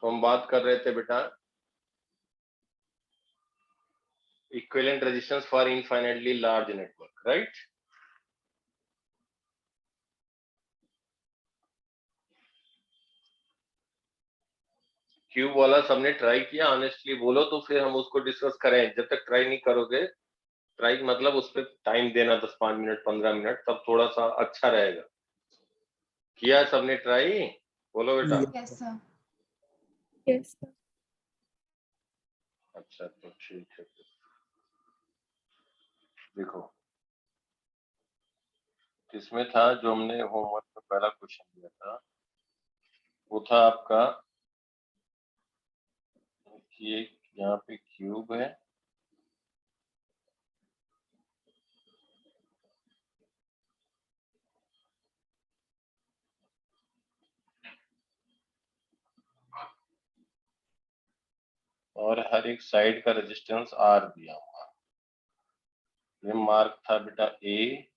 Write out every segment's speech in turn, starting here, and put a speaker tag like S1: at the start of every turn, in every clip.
S1: तो हम बात कर रहे थे बेटा equivalent resistance for infinitely large network, right. Cube वाला सबने ट्राई किया, ऑनेस्टली बोलो तो फिर हम उसको डिस्कस करें। जब तक ट्राई नहीं करोगे, ट्राई मतलब उस पर टाइम देना 10-5 मिनट 15 मिनट, तब थोड़ा सा अच्छा रहेगा। किया सबने ट्राई? बोलो बेटा।
S2: Yes sir.
S3: Yes sir.
S1: अच्छा तो ठीक है। देखो किसमें था जो हमने होमवर्क में पहला क्वेश्चन दिया था, वो था आपका कि यहाँ पे क्यूब है, और हर एक साइड का रेजिस्टेंस आर दिया हुआ। ये मार्क था बेटा A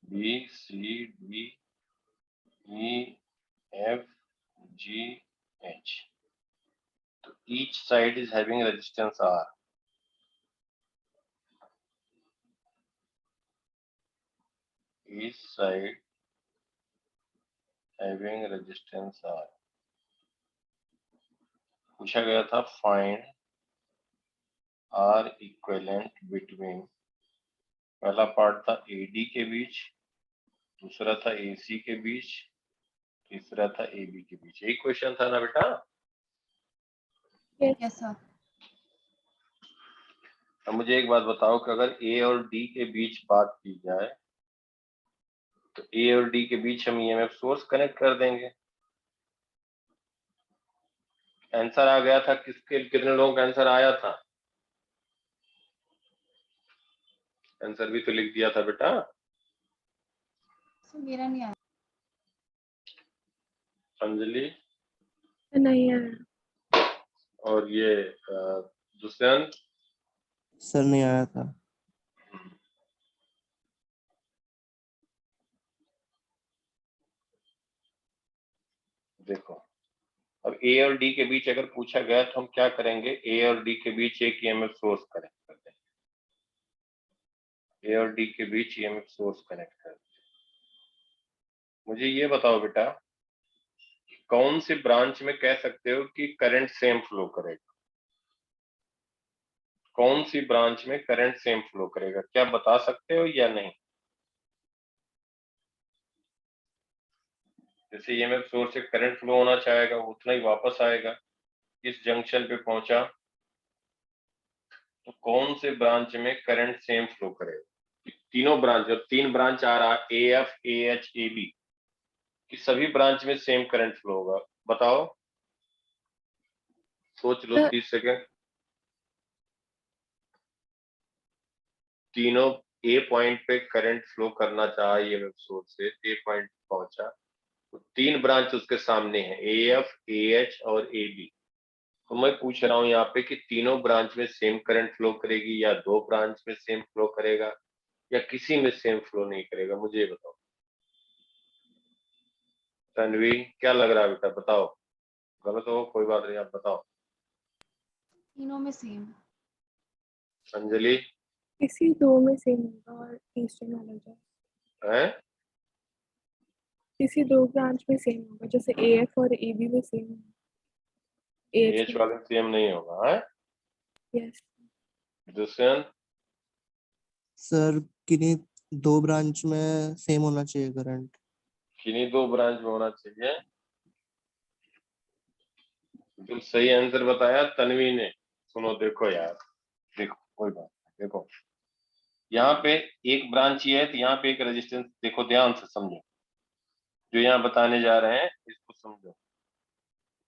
S1: B C D E F G H. तो each side is having resistance R. Each side having resistance R. पूछा गया था फाइंड आर इक्विवेलेंट बिटवीन, पहला पार्ट था एडी के बीच, दूसरा था एसी के बीच, तीसरा था एबी के बीच। यही क्वेश्चन था ना बेटा?
S2: Yes sir.
S1: अब मुझे एक बात बताओ कि अगर ए और डी के बीच बात की जाए तो ए और डी के बीच हम ईएमएफ सोर्स कनेक्ट कर देंगे। आंसर आ गया था किसके, कितने लोगों का आंसर आया था? आंसर भी तो लिख दिया था बेटा।
S2: सर मेरा नहीं आया।
S1: अंजलि
S3: नहीं आया।
S1: और ये दुष्यंत?
S4: सर नहीं आया था।
S1: देखो अब ए और डी के बीच अगर पूछा गया तो हम क्या करेंगे, ए और डी के बीच एक ईएमएफ सोर्स कनेक्ट कर देंगे। ए और डी के बीच ईएमएफ सोर्स कनेक्ट कर देंगे। मुझे ये बताओ बेटा कौन सी ब्रांच में कह सकते हो कि करंट सेम फ्लो करेगा? कौन सी ब्रांच में करंट सेम फ्लो करेगा, क्या बता सकते हो या नहीं? जैसे ईएमएफ सोर्स से करंट फ्लो होना चाहेगा, उतना ही वापस आएगा। इस जंक्शन पे पहुंचा तो कौन से ब्रांच में करंट सेम फ्लो करेगा? तीनों ब्रांच, और 3 ब्रांच आ रहा A F A H A B, कि सभी ब्रांच में सेम करंट फ्लो होगा। बताओ, सोच लो 30 सेकेंड। तीनों ए पॉइंट पे करंट फ्लो करना चाहा ईएमएफ सोर्स से, ए पॉइंट पहुंचा तो 3 ब्रांच उसके सामने है, ए एफ ए एच और ए बी। तो मैं पूछ रहा हूं यहाँ पे कि तीनों ब्रांच में सेम करंट फ्लो करेगी या 2 ब्रांच में सेम फ्लो करेगा या किसी में सेम फ्लो नहीं करेगा? मुझे बताओ। तन्वी क्या लग रहा है बेटा, बताओ। गलत हो कोई बात नहीं, आप बताओ।
S2: तीनों में सेम।
S1: अंजलि?
S3: किसी दो में सेम होगा और तीसरे में अलग जाएगा।
S1: है
S3: किसी दो ब्रांच में सेम होगा, जैसे एएफ और एबी में सेम होगा।
S1: एच वाले सेम नहीं होगा। है
S3: यस।
S1: दुष्यंत?
S4: सर किन्हीं 2 ब्रांच में सेम होना चाहिए करंट।
S1: किन्हीं 2 ब्रांच में होना चाहिए। बिल्कुल सही आंसर बताया तन्वी ने। सुनो देखो यार, देखो कोई बात नहीं, देखो यहाँ पे एक ब्रांच ही है तो यहाँ पे एक रेजिस्टेंस, देखो ध्यान से समझो जो यहाँ बताने जा रहे हैं, इसको समझो।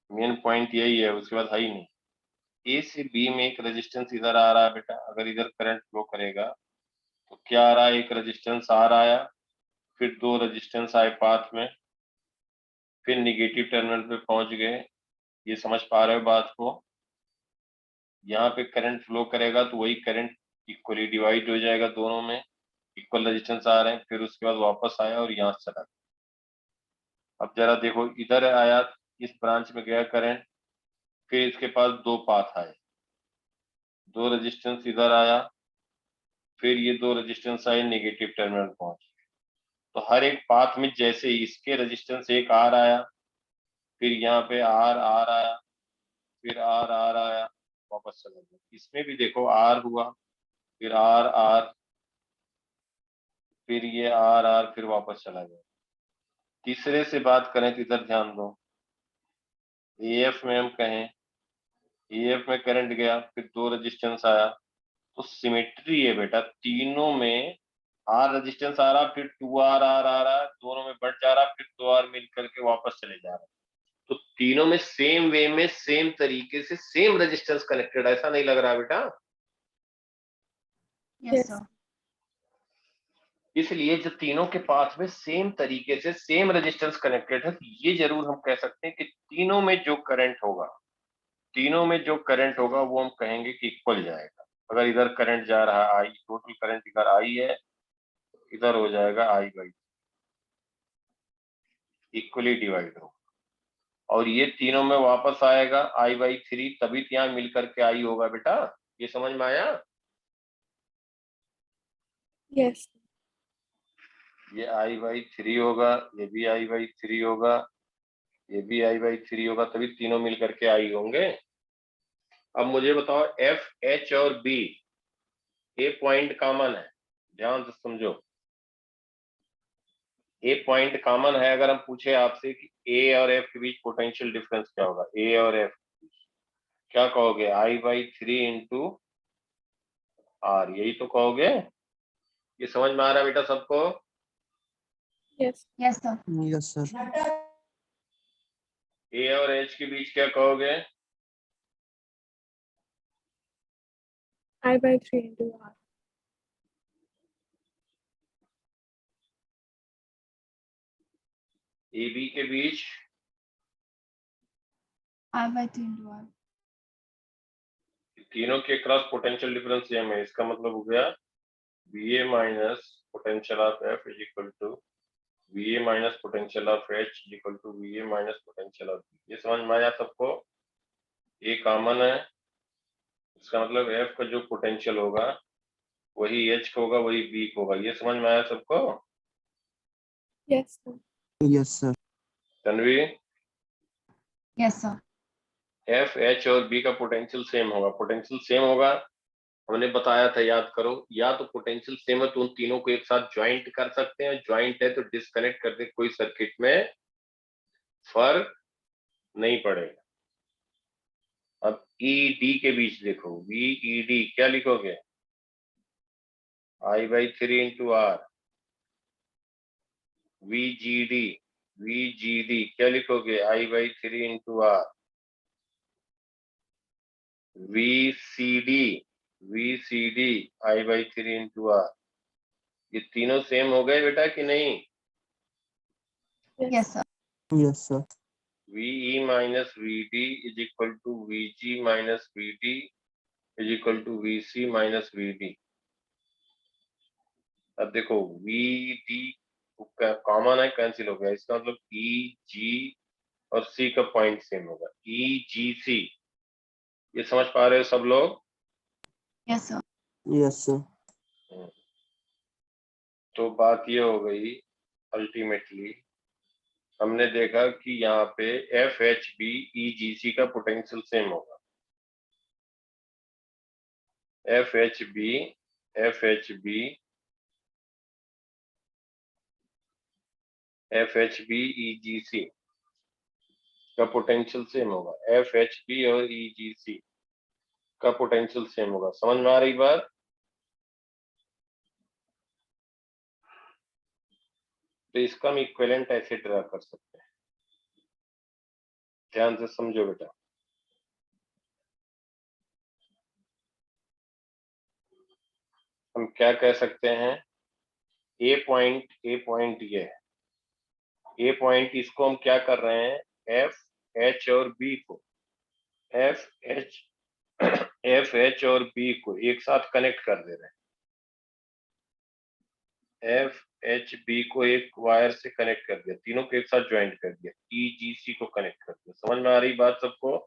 S1: मेन पॉइंट यही है, उसके बाद है ही नहीं। ए से बी में एक रेजिस्टेंस इधर आ रहा है बेटा, अगर इधर करंट फ्लो करेगा तो क्या आ रहा है, एक रेजिस्टेंस आर आया, फिर 2 रेजिस्टेंस आए पाथ में, फिर निगेटिव टर्मिनल पे पहुंच गए। ये समझ पा रहे हो बात को? यहाँ पे करंट फ्लो करेगा तो वही करंट इक्वली डिवाइड हो जाएगा, दोनों में इक्वल रेजिस्टेंस आ रहे हैं, फिर उसके बाद वापस आया और यहाँ चला गया। अब जरा देखो, इधर आया, इस ब्रांच में गया करंट, फिर इसके पास दो पाथ आए, दो रेजिस्टेंस इधर आया, फिर ये दो रेजिस्टेंस आए नेगेटिव टर्मिनल पहुंचे। तो हर एक पाथ में जैसे इसके रेजिस्टेंस एक आर आया, फिर यहाँ पे आर आर आया, फिर आर आर आया, वापस चला गया। इसमें भी देखो आर हुआ, फिर आर आर, फिर ये आर आर, फिर वापस चला गया। तीसरे से बात करें तो इधर ध्यान दो, एएफ में हम कहें, एएफ में करंट गया, फिर दो रेजिस्टेंस आया, तो सिमेट्री है बेटा, तीनों में आर रेजिस्टेंस आ रहा, फिर टू आर आर आ रहा, दोनों में बढ़ जा रहा, फिर दो आर मिल करके वापस चले जा रहा। तो तीनों में सेम वे में सेम तरीके से सेम रेजिस्टेंस कनेक्टेड, ऐसा नहीं लग रहा बेटा?
S2: Yes,
S3: Yes.
S2: sir.
S1: इसलिए जब तीनों के पाथ में सेम तरीके से सेम रेजिस्टेंस कनेक्टेड है, तो ये जरूर हम कह सकते हैं कि तीनों में जो करंट होगा, तीनों में जो करंट होगा वो हम कहेंगे कि इक्वल जाएगा। अगर इधर करंट जा रहा है आई, टोटल करंट इधर आई है, इधर हो जाएगा आई बाई, इक्वली डिवाइड होगा। और ये तीनों में वापस आएगा आई बाई 3, तभी तो यहाँ मिल करके आई होगा बेटा। ये समझ में आया?
S3: Yes.
S1: ये आई बाई 3 होगा, ये भी आई बाई 3 होगा, ये भी आई बाई 3 होगा, तभी तीनों मिल करके आई होंगे। अब मुझे बताओ एफ एच और बी, ए पॉइंट कॉमन है, ध्यान से समझो। ए पॉइंट कॉमन है, अगर हम पूछे आपसे कि ए और एफ के बीच पोटेंशियल डिफरेंस क्या होगा, ए और एफ, क्या कहोगे? आई बाई 3 इंटू आर, यही तो कहोगे। ये समझ में आ रहा है बेटा सबको?
S3: Yes.
S2: Yes, sir.
S4: Yes sir.
S1: A और एच के बीच क्या कहोगे?
S3: I by 3 into R.
S1: A B के बीच
S2: I by 3 into R.
S1: तीनों के क्रॉस पोटेंशियल डिफरेंस सेम है, इसका मतलब हो गया VA minus potential of F is equal to VA minus potential of H is equal to VA minus potential of B। ये समझ में आया सबको? ये कॉमन है, इसका मतलब F का जो पोटेंशियल होगा वही H का होगा, वही B का होगा। ये समझ में आया सबको?
S3: Yes, sir.
S4: Yes sir.
S1: Tanvi,
S2: Yes, sir.
S1: F H और B का पोटेंशियल सेम होगा, पोटेंशियल सेम होगा, हमने बताया था, याद करो। या तो पोटेंशियल सेम है तो उन तीनों को एक साथ ज्वाइंट कर सकते हैं, ज्वाइंट है तो डिस्कनेक्ट कर दे, कोई सर्किट में फर्क नहीं पड़ेगा। अब ED के बीच देखो, VED क्या लिखोगे? I by 3 into R. VGD क्या लिखोगे? I by 3 into R. VCD I by 3 into R. ये तीनों सेम हो गए बेटा कि नहीं?
S2: Yes, sir.
S4: Yes sir.
S1: VE minus VD is equal to VG minus VD is equal to VC minus VD। अब देखो VD कॉमन है, कैंसिल हो गया, इसका मतलब EG और C का पॉइंट सेम होगा, EGC। ये समझ पा रहे हो सब लोग?
S2: Yes, sir.
S4: Yes sir.
S1: तो बात ये हो गई, अल्टीमेटली हमने देखा कि यहाँ पे FHB EGC का पोटेंशियल सेम होगा। FHB EGC का पोटेंशियल सेम होगा, FHB और EGC का पोटेंशियल सेम होगा। समझ में आ रही बात? तो इसका हम इक्विवेलेंट ऐसे ड्रा कर सकते हैं, ध्यान से समझो बेटा। हम क्या कह सकते हैं? ए पॉइंट ये है, ए पॉइंट, इसको हम क्या कर रहे हैं? FH और B को, FH और B को एक साथ कनेक्ट कर दे रहे हैं। FHB को एक वायर से कनेक्ट कर दिया, तीनों को एक साथ ज्वाइंट कर दिया, EGC को कनेक्ट कर दिया। समझ में आ रही बात सबको?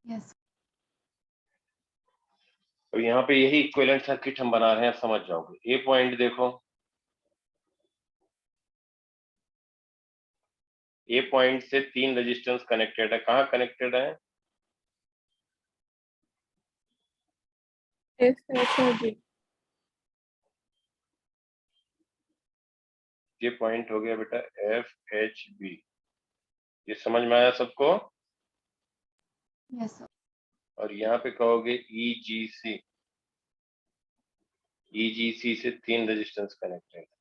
S2: Yes.
S1: तो यहाँ पे यही इक्विवेलेंट सर्किट हम बना रहे हैं, समझ जाओगे। ए पॉइंट देखो, ए पॉइंट से 3 रेजिस्टेंस कनेक्टेड है। कहाँ कनेक्टेड है?
S3: F, H और G.
S1: ये पॉइंट हो गया बेटा एफ एच बी। ये समझ में आया सबको?
S2: Yes, sir.
S1: और यहाँ पे कहोगे ई जी सी। ई जी सी से 3 रेजिस्टेंस कनेक्टेड है।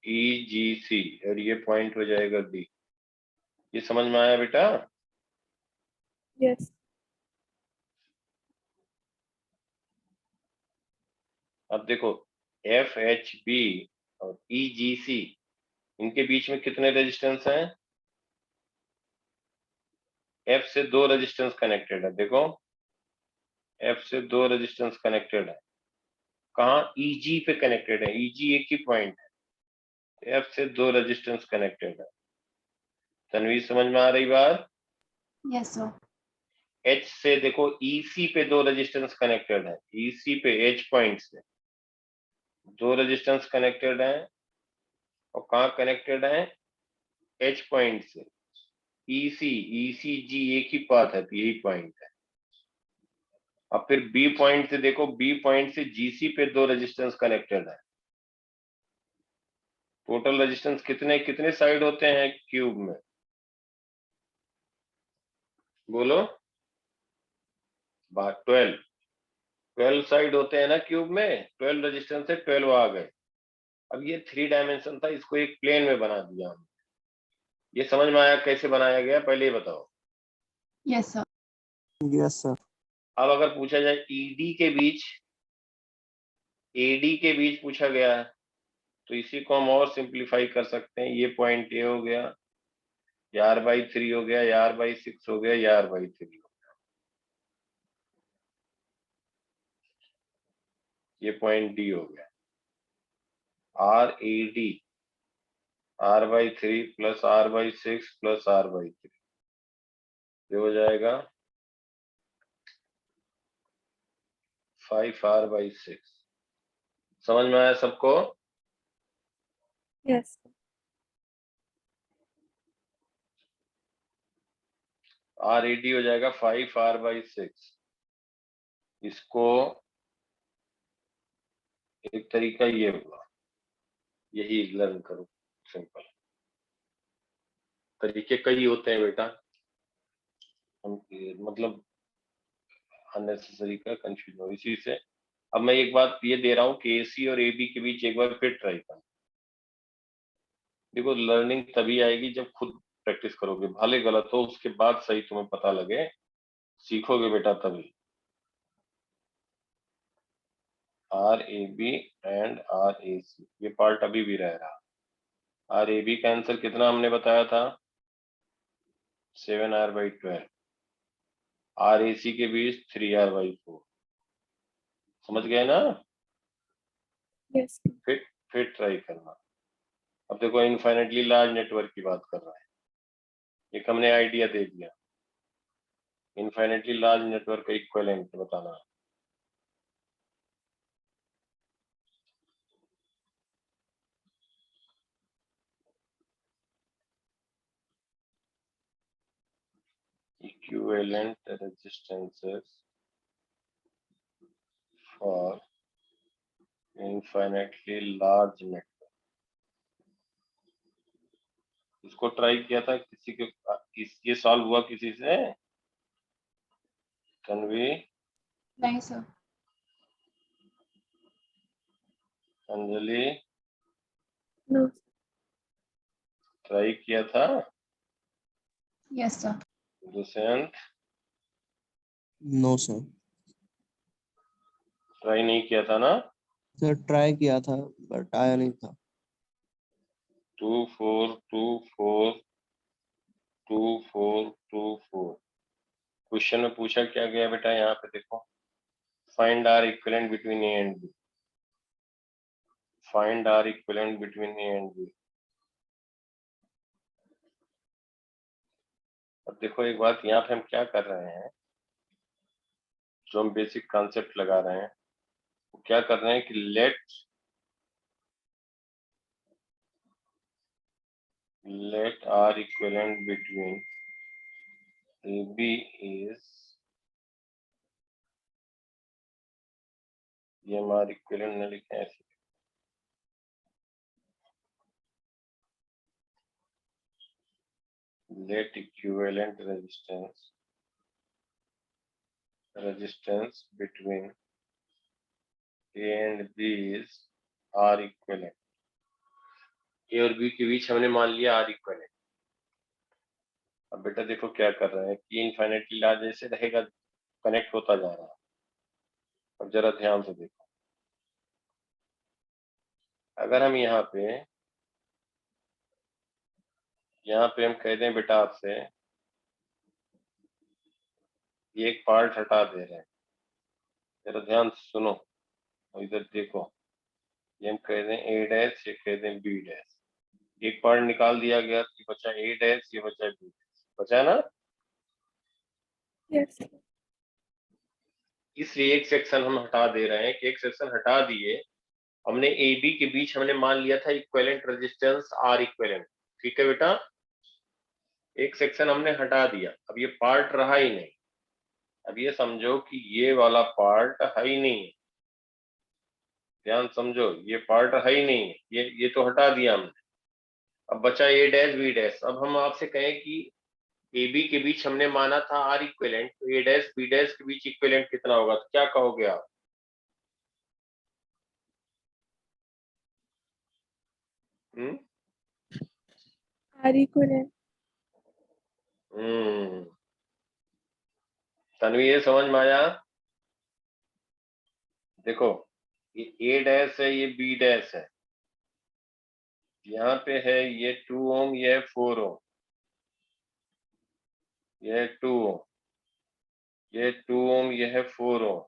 S1: ई जी सी, और ये पॉइंट हो जाएगा बी। ये समझ में आया बेटा?
S3: Yes.
S1: अब देखो एफ एच बी और ई जी सी, इनके बीच में कितने रेजिस्टेंस हैं? एफ से 2 रेजिस्टेंस कनेक्टेड है। देखो एफ से 2 रेजिस्टेंस कनेक्टेड है। कहाँ? ईजी पे कनेक्टेड है। ईजी एक ही पॉइंट है। एफ से 2 रेजिस्टेंस कनेक्टेड है। तन्वी समझ में आ रही बात?
S2: Yes, sir.
S1: एच से देखो ईसी पे 2 रेजिस्टेंस कनेक्टेड है। ईसी पे एच पॉइंट से 2 रेजिस्टेंस कनेक्टेड है। और कहाँ कनेक्टेड है? एच पॉइंट से। ईसी ईसी जी एक ही पाथ है, तो यही पॉइंट है। अब फिर बी पॉइंट से देखो, बी पॉइंट से जीसी पे 2 रेजिस्टेंस कनेक्टेड है। टोटल रेजिस्टेंस कितने कितने साइड होते हैं क्यूब में? बोलो। 12 साइड होते हैं ना क्यूब में। 12 रेजिस्टेंस से 12 आ गए। अब ये 3 डायमेंशन था, इसको एक प्लेन में बना दिया हमने। ये समझ में आया कैसे बनाया गया? पहले ही बताओ।
S2: Yes, sir.
S4: Yes sir.
S1: अब अगर पूछा जाए ईडी के बीच, एडी के बीच पूछा गया है, तो इसी को हम और सिंप्लीफाई कर सकते हैं। ये पॉइंट ए हो गया, ये r/3 हो गया, ये r/6 हो गया, ये r/3 हो गया। ये पॉइंट डी हो गया। R A D r/3 plus r/6 plus r/3, ये हो जाएगा 5r/6। समझ में आया सबको?
S3: Yes.
S1: आर ए डी हो जाएगा 5r/6। इसको एक तरीका ये हुआ, यही लर्न करो। सिंपल तरीके कई होते हैं बेटा, हम मतलब अननेसेसरी का कंफ्यूजन हो इसी से। अब मैं एक बात ये दे रहा हूँ कि एसी और एबी के बीच एक बार फिर ट्राई करना। देखो लर्निंग तभी आएगी जब खुद प्रैक्टिस करोगे। भले गलत हो उसके बाद सही तुम्हें पता लगे, सीखोगे बेटा तभी। R A B and R A C, ये पार्ट अभी भी रह रहा। आर ए बी का आंसर कितना हमने बताया था? 7r/12। आर ए सी के बीच 3r/4। समझ गए ना?
S3: Yes.
S1: फिर ट्राई करना। अब देखो इनफाइनेटली लार्ज नेटवर्क की बात कर रहा है, एक हमने आइडिया दे दिया। इनफाइनेटली लार्ज नेटवर्क का इक्विवेलेंट बताना है। Equivalent resistances for infinitely large network। इसको ट्राई किया था किसी के, ये सॉल्व हुआ किसी से? तन्वी,
S2: नहीं sir.
S1: अंजलि,
S3: No.
S1: ट्राई किया था?
S2: Yes, sir.
S1: Dushyant,
S4: no sir.
S1: Try नहीं किया था ना?
S4: सर ट्राई किया था बट आया नहीं था।
S1: 2 4 2 4 2 4 2 4। क्वेश्चन में पूछा क्या गया बेटा? यहाँ पे देखो, find R equivalent between A and B. Find R equivalent between A and B. अब देखो एक बात, यहाँ पे हम क्या कर रहे हैं, जो हम बेसिक कॉन्सेप्ट लगा रहे हैं वो क्या कर रहे हैं कि let R equivalent between AB is, ये हम R equivalent न लिखें ऐसे, let equivalent resistance between A and B is R equivalent. A और B के बीच हमने मान लिया R equivalent. अब बेटा देखो क्या कर रहे हैं कि इनफाइनाइटली लार्ज ऐसे रहेगा, कनेक्ट होता जा रहा है। अब जरा ध्यान से देखो, अगर हम यहाँ पे हम कह दें बेटा आपसे ये एक पार्ट हटा दे रहे हैं, जरा ध्यान से सुनो और इधर देखो, ये हम कह दें A डैश, ये कह दें B डैश, एक पार्ट निकाल दिया गया, ये बचा A डैश, ये बचा B डैश, बचा ना?
S3: Yes.
S1: इसलिए एक सेक्शन हम हटा दे रहे हैं कि एक सेक्शन हटा दिए, हमने ए बी के बीच हमने मान लिया था इक्विवेलेंट रेजिस्टेंस आर इक्विवेलेंट, ठीक है बेटा? एक सेक्शन हमने हटा दिया, अब ये पार्ट रहा ही नहीं। अब ये समझो कि ये वाला पार्ट है ही नहीं है, ध्यान समझो, ये पार्ट है ही नहीं है, ये तो हटा दिया हमने। अब बचा ए डैश बी डैश। अब हम आपसे कहें कि ए बी के बीच हमने माना था आर इक्विवेलेंट, तो ए डैश बी डैश के बीच इक्विवेलेंट कितना होगा, तो क्या कहोगे आप?
S3: R equivalent.
S1: तन्वी ये समझ में आया? देखो ये ए डैश है, ये बी डैश है, यहाँ पे है ये 2 ओम, ये 4 ओम, ये 2 ओम, ये 2 ओम, ये है 4 ओम।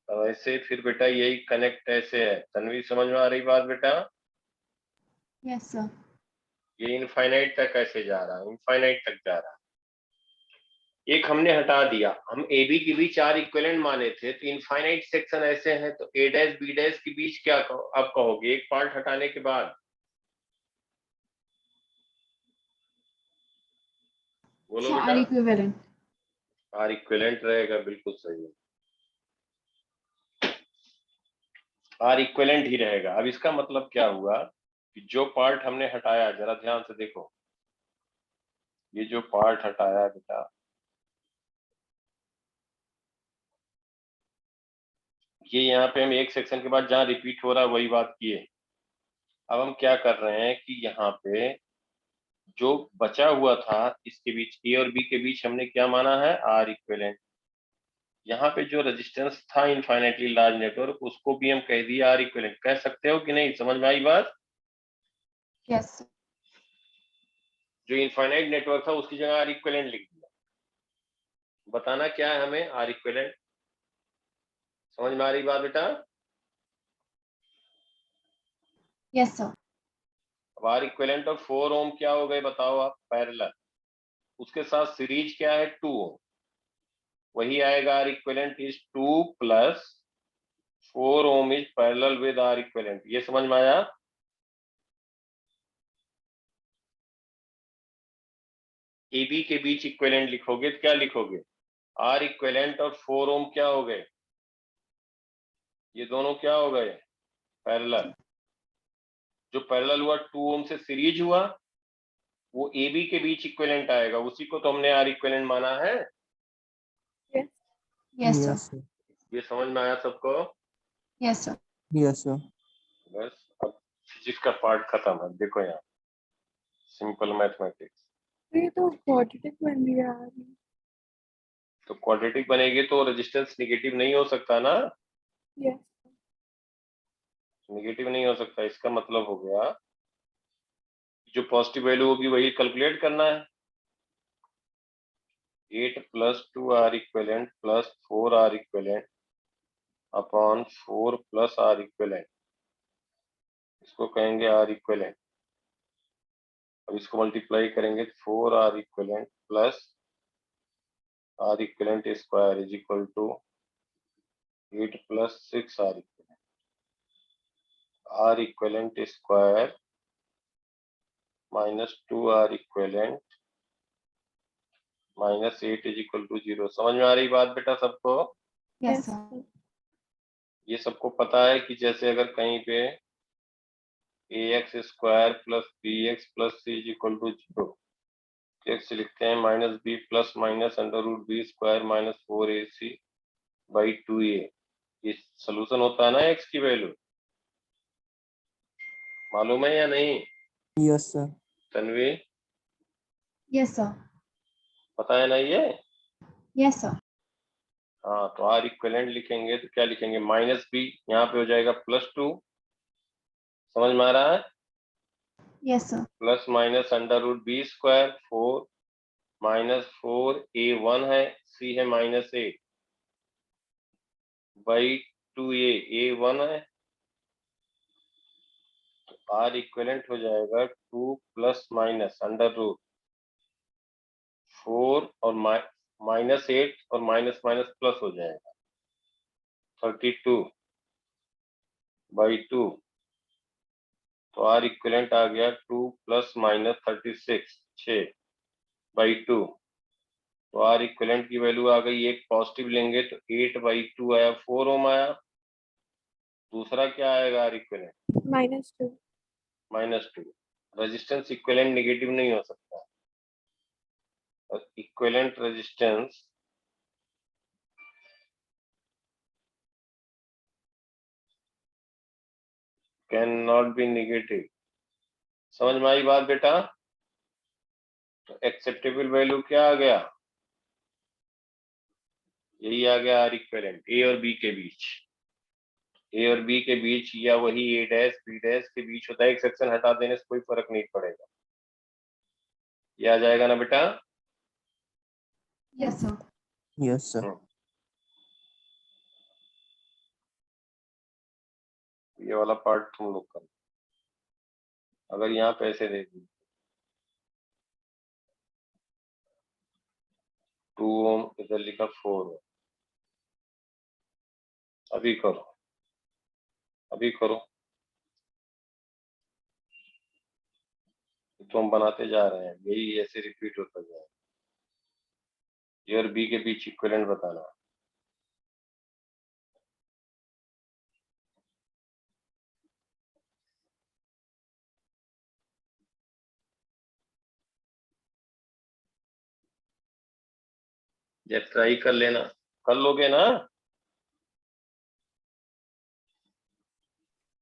S1: अब ऐसे फिर बेटा यही कनेक्ट ऐसे है। तन्वी समझ में आ रही बात बेटा?
S2: Yes, sir.
S1: ये इनफाइनाइट तक कैसे जा रहा है, इनफाइनाइट तक जा रहा है। एक हमने हटा दिया, हम ए बी के बीच आर इक्विवेलेंट माने थे, तो इनफाइनाइट सेक्शन ऐसे हैं, तो ए डैश बी डैश के बीच क्या आप कहोगे एक पार्ट हटाने के बाद? बोलो
S2: Sir,
S1: बेटा।
S2: R equivalent.
S1: आर इक्विवेलेंट रहेगा, बिल्कुल सही है, आर इक्विवेलेंट ही रहेगा। अब इसका मतलब क्या हुआ कि जो पार्ट हमने हटाया, जरा ध्यान से देखो, ये जो पार्ट हटाया बेटा, ये यहाँ पे हम एक सेक्शन के बाद जहाँ रिपीट हो रहा है वही बात किए। अब हम क्या कर रहे हैं कि यहाँ पे जो बचा हुआ था इसके बीच, ए और बी के बीच हमने क्या माना है, आर इक्विवेलेंट। यहाँ पे जो रेजिस्टेंस था इनफाइनाइटली लार्ज नेटवर्क, उसको भी हम कह दिए आर इक्विवेलेंट। कह सकते हो कि नहीं, समझ में आई बात?
S2: Yes, sir.
S1: जो इनफाइनाइट नेटवर्क था उसकी जगह आर इक्विवेलेंट लिख दिया। बताना क्या है हमें, आर इक्विवेलेंट। समझ में आ रही बात बेटा?
S2: Yes, sir.
S1: अब आर इक्विवेलेंट और 4 ओम क्या हो गए बताओ आप, पैरेलल। उसके साथ सीरीज क्या है, 2 ओम, वही आएगा R equivalent is 2 plus 4 ohm is parallel with R equivalent. ये समझ में आया? ए बी के बीच इक्विवेलेंट लिखोगे तो क्या लिखोगे, आर इक्विवेलेंट और 4 ओम क्या हो गए, ये दोनों क्या हो गए, पैरेलल। जो पैरेलल हुआ 2 ओम से सीरीज हुआ, वो ए बी के बीच इक्विवेलेंट आएगा, उसी को तो हमने आर इक्विवेलेंट माना है।
S3: Yes.
S2: Yes, sir.
S4: Yes, sir.
S1: ये समझ में आया सबको?
S2: Yes, sir.
S4: Yes, sir.
S1: बस अब फिजिक्स का पार्ट खत्म है। देखो यहाँ सिंपल मैथमेटिक्स।
S3: तो ये तो quadratic बन गया यार।
S1: तो क्वाड्रेटिक बनेगी तो रेजिस्टेंस निगेटिव नहीं हो सकता ना,
S3: Yes.
S1: निगेटिव नहीं हो सकता। इसका मतलब हो गया जो पॉजिटिव वैल्यू होगी वही कैलकुलेट करना है। 8 plus 2 R equivalent plus 4 R equivalent upon 4 plus R equivalent, इसको कहेंगे आर इक्विवेलेंट। अब इसको मल्टीप्लाई करेंगे 4 R equivalent plus R equivalent square is equal to 8 plus 6 R equivalent. R equivalent square minus 2 R equivalent minus 8 is equal to 0। समझ में आ रही बात बेटा सबको?
S2: Yes,
S3: Yes,
S2: sir.
S3: sir.
S1: ये सबको पता है कि जैसे अगर कहीं पे ax square plus bx plus c is equal to 0, x लिखते हैं minus b plus minus under root B square minus 4ac by 2a। ये सोल्यूशन होता है ना x की वैल्यू, मालूम है या नहीं
S4: yes sir.
S1: Tanvi?
S2: Yes, sir.
S1: पता है ना ये?
S2: Yes, sir.
S1: हाँ, तो आर इक्विवेलेंट लिखेंगे तो क्या लिखेंगे, माइनस बी यहाँ पे हो जाएगा प्लस 2। समझ में आ रहा है?
S2: Yes, sir.
S1: Plus minus under root B square 4 minus 4a1 है, c है माइनस 8 बाई 2a 1 है। तो आर इक्विवेलेंट हो जाएगा 2 प्लस माइनस अंडर रूट 4 और माइनस 8 और माइनस माइनस प्लस हो जाएगा 32 बाई 2। तो आर इक्विवेलेंट आ गया 2 प्लस माइनस 36 6 बाई 2। तो आर इक्विवेलेंट की वैल्यू आ गई, एक पॉजिटिव लेंगे तो 8 बाई 2 आया, 4 ओम आया। दूसरा क्या आएगा R equivalent?
S3: -2.
S1: -2। Resistance equivalent negative नहीं हो सकता। Equivalent resistance can not be negative. समझ में आई बात बेटा? तो एक्सेप्टेबल वैल्यू क्या आ गया? यही आ गया आर इक्विवेलेंट ए और बी के बीच। ए और बी के बीच या वही ए डैश बी डैश के बीच होता है। एक सेक्शन हटा देने से कोई फर्क नहीं पड़ेगा। ये आ जाएगा ना बेटा?
S2: Yes, sir.
S4: Yes sir.
S1: ये वाला पार्ट तुम लोग कर। अगर यहाँ पैसे दे दी 2 ओम, इधर लिखा 4 ओम। अभी करो, अभी करो, तो हम बनाते जा रहे हैं, यही ऐसे रिपीट होता जाएगा। ए और बी के बीच इक्विवेलेंट बताना है। जब ट्राई कर लेना, कर लोगे ना?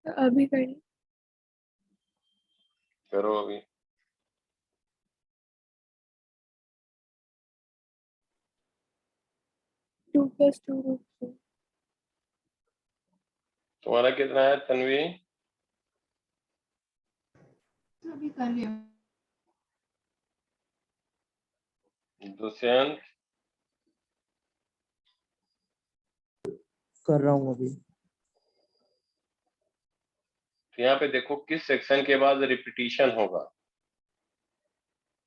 S3: अभी करिए.
S1: करो अभी।
S3: 2 + 2√3.
S1: तुम्हारा कितना है तन्वी?
S2: तो अभी कर रही हूँ.
S1: दुष्यंत?
S4: कर रहा हूँ अभी।
S1: तो यहाँ पे देखो किस सेक्शन के बाद रिपीटिशन होगा,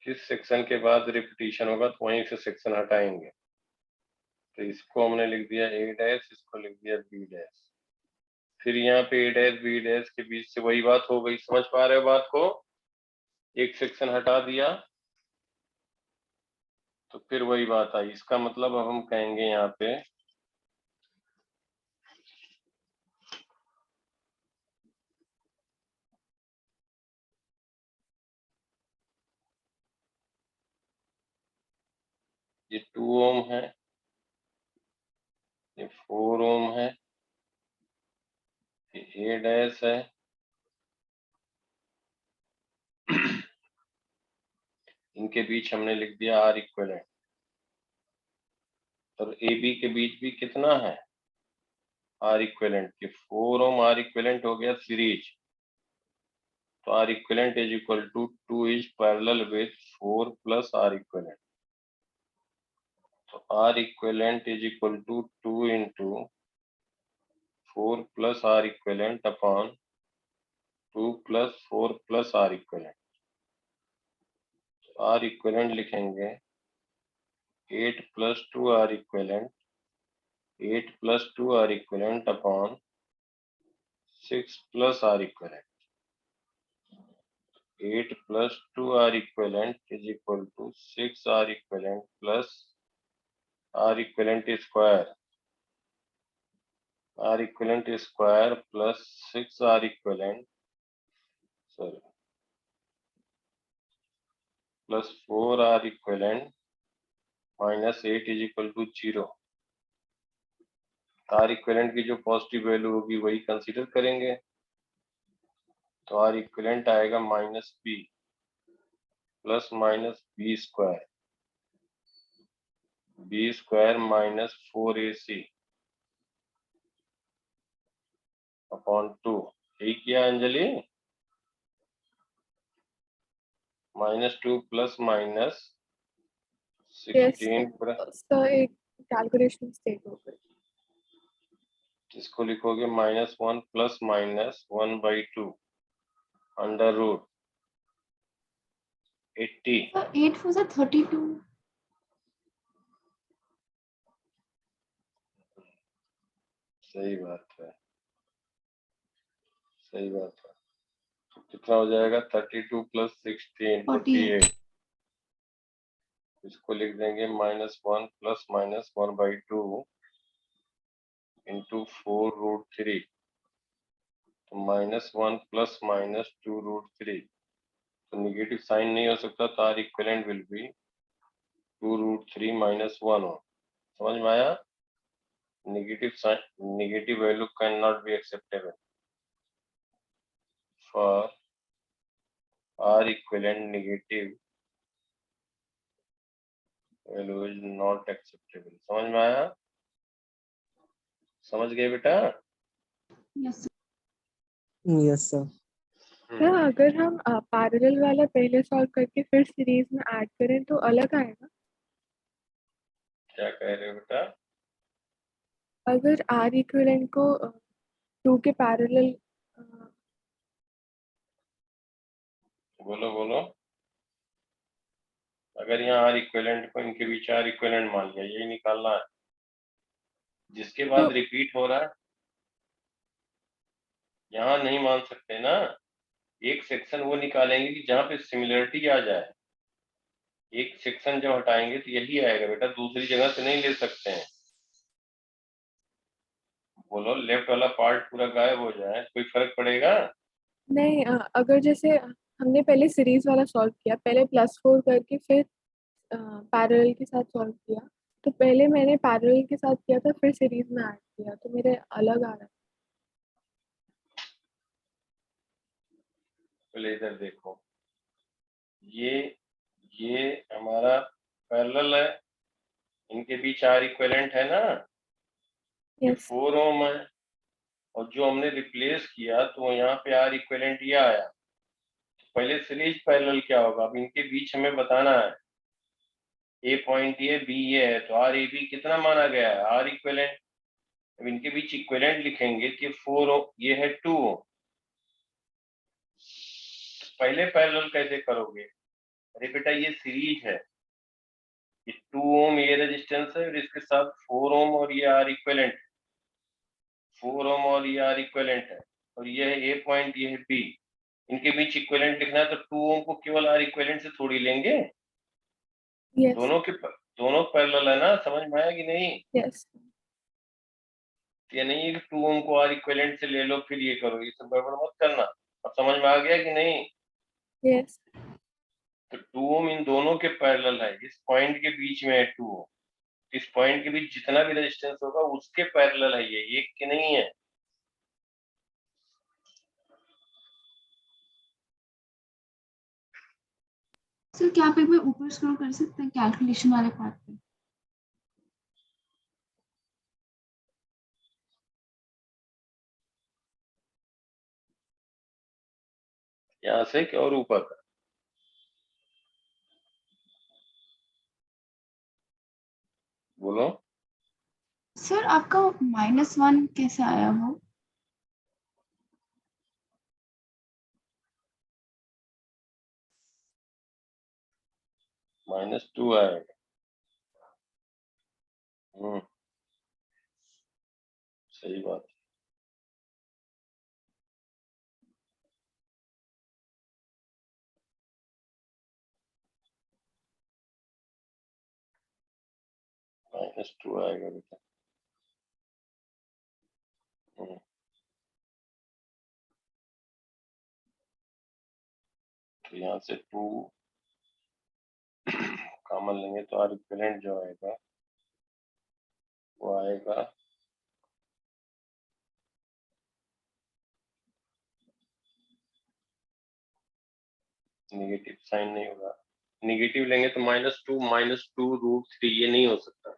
S1: किस सेक्शन के बाद रिपीटिशन होगा, तो वहीं से सेक्शन हटाएंगे। तो इसको हमने लिख दिया ए डैश, इसको लिख दिया बी डैश। फिर यहाँ पे ए डैश बी डैश के बीच से वही बात हो गई। समझ पा रहे हो बात को? एक सेक्शन हटा दिया तो फिर वही बात आई। इसका मतलब अब हम कहेंगे यहाँ पे ये 2 ओम है, ये 4 ओम है, ये ए डैश है, इनके बीच हमने लिख दिया आर इक्विवेलेंट। और ए बी के बीच भी कितना है आर इक्विवेलेंट के 4 ओम आर इक्विवेलेंट हो गया सीरीज। तो R equivalent is equal to 2 is parallel with 4 plus R equivalent. तो R equivalent is equal to 2 into 4 plus R equivalent upon 2 plus 4 plus R equivalent, R equivalent लिखेंगे 8 plus 2 R equivalent, 8 plus 2 R equivalent upon 6 plus R equivalent. 8 plus 2 R equivalent is equal to 6 R equivalent plus R equivalent is square. R equivalent is square plus 6 R equivalent, sorry, plus 4 R equivalent minus 8 is equal to 0. R equivalent की जो positive value होगी वही consider करेंगे, तो R equivalent आएगा minus B plus minus B square minus 4AC upon 2। यही किया Anjali? -2 plus minus 16
S3: sir एक कैलकुलेशन मिस्टेक हो गई।
S1: इसको लिखोगे -1 plus minus 1/2 under root 80।
S2: So 8 was a 32.
S1: सही बात है, सही बात है। तो कितना हो जाएगा? 32 प्लस 16 48। इसको लिख देंगे -1 प्लस माइनस 1/2 इंटू 4√3, तो -1 प्लस माइनस 2√3, तो निगेटिव साइन नहीं हो सकता, तो R equivalent will be 2√3 minus 1 हो। समझ में आया? Negative sign, negative value can not be acceptable for R equivalent, negative value is not acceptable. समझ में आया? समझ गए बेटा?
S2: Yes, sir.
S4: Yes sir.
S3: Sir अगर हम पैरेलल वाला पहले सॉल्व करके फिर सीरीज में ऐड करें तो अलग आएगा?
S1: क्या कह रहे हो बेटा?
S3: अगर आर इक्विवेलेंट को 2 के पैरेलल
S1: बोलो बोलो। अगर यहाँ आर इक्विवेलेंट को इनके बीच आर इक्विवेलेंट मान लिया, यही निकालना है, जिसके बाद रिपीट हो रहा है, यहाँ नहीं मान सकते ना। एक सेक्शन वो निकालेंगे कि जहाँ पे सिमिलरिटी आ जाए। एक सेक्शन जब हटाएंगे तो यही आएगा बेटा, दूसरी जगह से नहीं ले सकते हैं। बोलो, लेफ्ट वाला पार्ट पूरा गायब हो जाए, कोई फर्क पड़ेगा?
S3: नहीं, अगर जैसे हमने पहले सीरीज वाला सॉल्व किया, पहले +4 करके फिर पैरेलल के साथ सॉल्व किया, तो पहले मैंने पैरेलल के साथ किया था फिर सीरीज में ऐड किया, तो मेरे अलग आ रहा है।
S1: पहले इधर देखो, ये हमारा पैरेलल है, इनके बीच आर इक्विवेलेंट है ना, ये 4 ओम है, और जो हमने रिप्लेस किया तो यहाँ पे आर इक्विवेलेंट ये आया। तो पहले सीरीज पैरेलल क्या होगा? अब इनके बीच हमें बताना है, ए पॉइंट ये, बी ये है, तो आर ए बी कितना माना गया है? R equivalent. अब इनके बीच इक्विवेलेंट लिखेंगे कि 4 ओम, ये है 2 ओम। पहले पैरेलल कैसे करोगे? अरे बेटा ये सीरीज है, ये 2 ओम ये रेजिस्टेंस है, और इसके साथ 4 ओम और ये आर इक्विवेलेंट है, 4 ओम और ये आर इक्विवेलेंट है, और ये है ए पॉइंट, ये है बी। इनके बीच इक्विवेलेंट लिखना है, तो 2 ओम को केवल आर इक्विवेलेंट से थोड़ी लेंगे। दोनों पैरेलल है ना। समझ में आया कि नहीं?
S3: यस।
S1: ये नहीं है कि 2 ओम को आर इक्विवेलेंट से ले लो फिर ये करो, ये सब गड़बड़ मत करना। अब समझ में आ गया कि नहीं?
S3: यस।
S1: तो 2 ओम इन दोनों के पैरेलल है, इस पॉइंट के बीच में है 2 ओम, इस पॉइंट के बीच जितना भी रेजिस्टेंस होगा उसके पैरेलल है, ये एक के नहीं है।
S2: सर क्या आप एक बार ऊपर स्क्रॉल कर सकते हैं कैलकुलेशन वाले पार्ट पे?
S1: यहाँ से क्या और ऊपर का? बोलो।
S2: सर आपका -1 कैसे आया वो?
S1: -2 आएगा। सही बात। -2 आएगा बेटा। तो यहाँ से 2 कॉमन लेंगे तो आर इक्विवेलेंट जो आएगा वो आएगा नेगेटिव साइन नहीं होगा, नेगेटिव लेंगे तो -2 √3 ये नहीं हो सकता।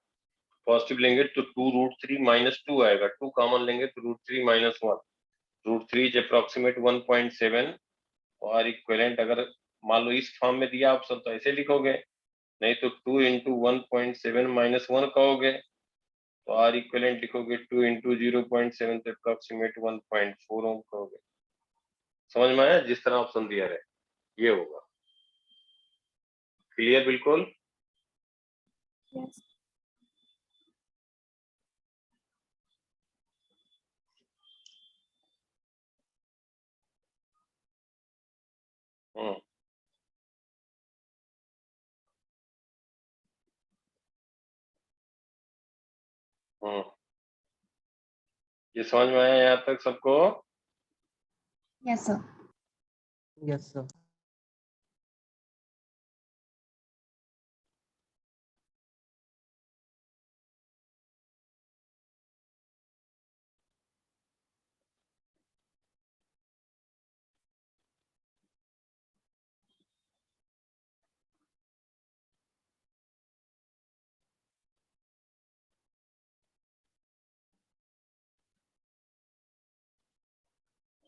S1: पॉजिटिव लेंगे तो 2 √3 -2 आएगा, 2 कॉमन लेंगे तो √3 -1, √3 इज अप्रोक्सीमेट 1.7 और इक्विवेलेंट अगर मान लो इस फॉर्म में दिया ऑप्शन तो ऐसे लिखोगे, नहीं तो 2 × 1.7 -1 कहोगे तो आर इक्विवेलेंट लिखोगे 2 × 0.7 तो अप्रोक्सीमेट 1.4 ओम कहोगे। समझ में आया? जिस तरह ऑप्शन दिया रहे ये होगा। क्लियर बिल्कुल?
S3: यस।
S1: हम्म हम्म ये समझ में आया यहाँ तक सबको?
S2: Yes sir.
S4: Yes sir.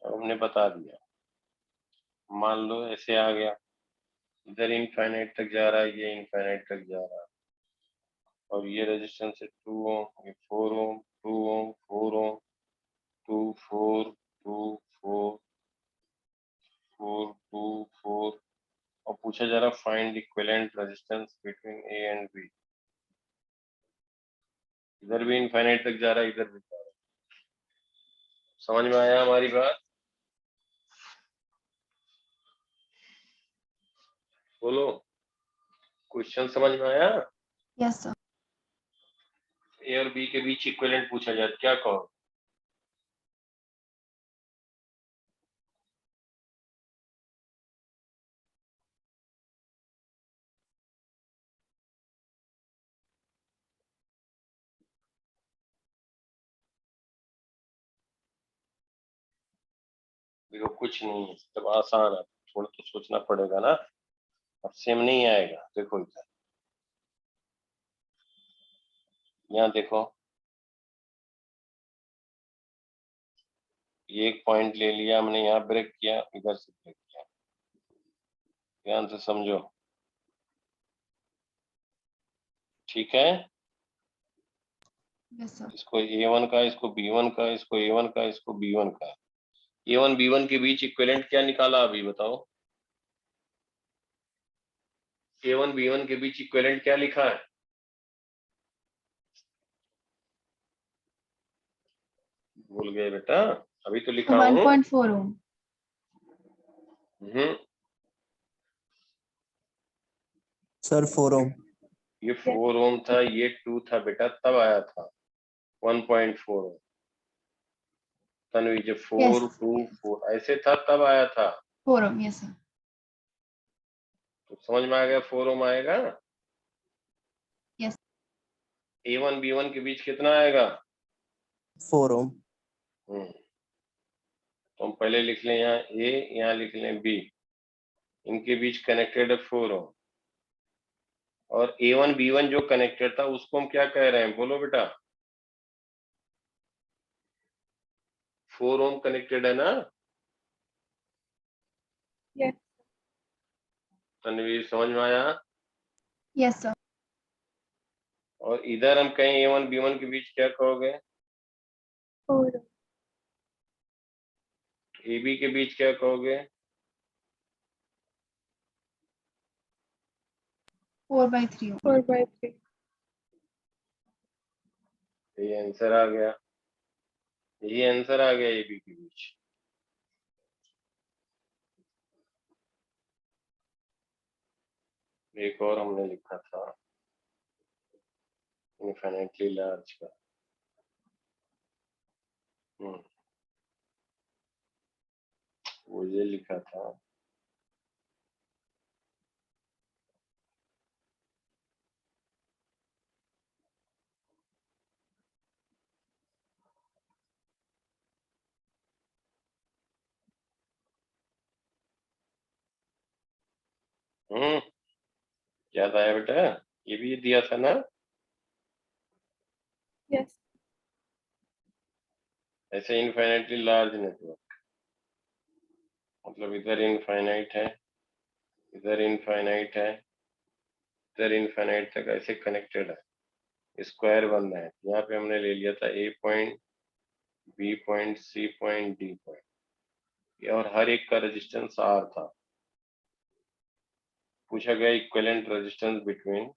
S1: हमने बता दिया। मान लो ऐसे आ गया, इधर इनफाइनाइट तक जा रहा है, ये इनफाइनाइट तक जा रहा है और ये रेजिस्टेंस है 2 ओम, ये 4 ओम, 2 ओम, 4 ओम, 2 4 2 4 4 2 4 और पूछा जा रहा find equivalent resistance between A and B. इधर भी इनफाइनाइट तक जा रहा है, इधर भी जा रहा है। समझ में आया हमारी बात? बोलो, क्वेश्चन समझ में आया?
S2: Yes sir.
S1: ए और बी के बीच इक्विवेलेंट पूछा जाए क्या कहो? देखो कुछ नहीं है, तब आसान है, थोड़ा तो सोचना पड़ेगा ना। अब सेम नहीं आएगा। देखो इधर यहाँ देखो, ये एक पॉइंट ले लिया हमने, यहाँ ब्रेक किया, इधर से ब्रेक किया। ध्यान से समझो, ठीक है?
S2: Yes sir.
S1: इसको A1 का, इसको B1 का, इसको A1 का, इसको B1 का। A1 B1 के बीच इक्विवेलेंट क्या निकाला अभी बताओ? A1 B1 के बीच इक्विवेलेंट क्या लिखा है? भूल गए बेटा? अभी तो लिखा हूँ।
S2: 1.4 ओम।
S4: सर 4 ओम।
S1: ये 4 ओम था, ये 2 था बेटा, तब आया था 1.4 ओम। तन्वी जब 4 2 4 ऐसे था तब आया था।
S2: 4 ओम। Yes sir.
S1: तो समझ में आ गया 4 ओम आएगा।
S2: यस।
S1: A1 B1 के बीच कितना आएगा?
S4: 4 ओम।
S1: तो हम पहले लिख लें यहाँ A, यहाँ लिख लें B, इनके बीच कनेक्टेड है 4 ओम। और A1 B1 जो कनेक्टेड था उसको हम क्या कह रहे हैं बोलो बेटा? 4 ओम कनेक्टेड है ना?
S3: यस।
S1: तन्वीर समझ में आया?
S2: Yes sir.
S1: और इधर हम कहें A1 B1 के बीच क्या कहोगे?
S3: 4
S1: AB के बीच क्या कहोगे?
S2: 4/3
S3: 4/3।
S1: ये आंसर आ गया, यही आंसर आ गया ए बी के बीच। एक और हमने लिखा था इनफाइनाइटली लार्ज का। वो ये लिखा था, याद आया बेटा? ये भी दिया था ना?
S3: यस।
S1: ऐसे इनफाइनाइटली लार्ज नेटवर्क मतलब इधर इनफाइनाइट है, इधर इनफाइनाइट है, इधर इनफाइनाइट तक ऐसे कनेक्टेड है, स्क्वायर बन रहा है। यहाँ पे हमने ले लिया था A point, B point, C point, D point, और हर एक का रेजिस्टेंस आर था। पूछा गया इक्विवेलेंट रेजिस्टेंस बिटवीन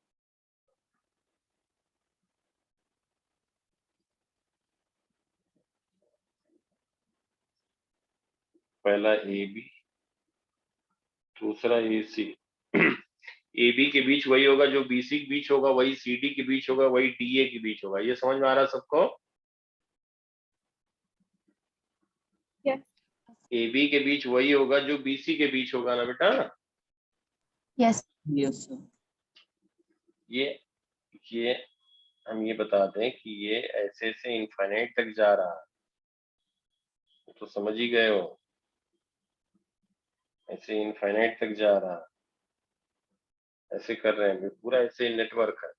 S1: पहला ए बी, दूसरा ए सी। ए बी के बीच वही होगा जो बी सी के बीच होगा, वही सी डी के बीच होगा, वही डी ए के बीच होगा। ये समझ में आ रहा है सबको?
S3: यस।
S1: ए बी के बीच वही होगा जो बी सी के बीच होगा ना बेटा?
S2: Yes
S4: yes sir.
S1: ये हम ये बता दें कि ये ऐसे से इनफाइनाइट तक जा रहा है, तो समझ ही गए हो, ऐसे इनफाइनाइट तक जा रहा है, ऐसे कर रहे हैं पूरा, ऐसे नेटवर्क है।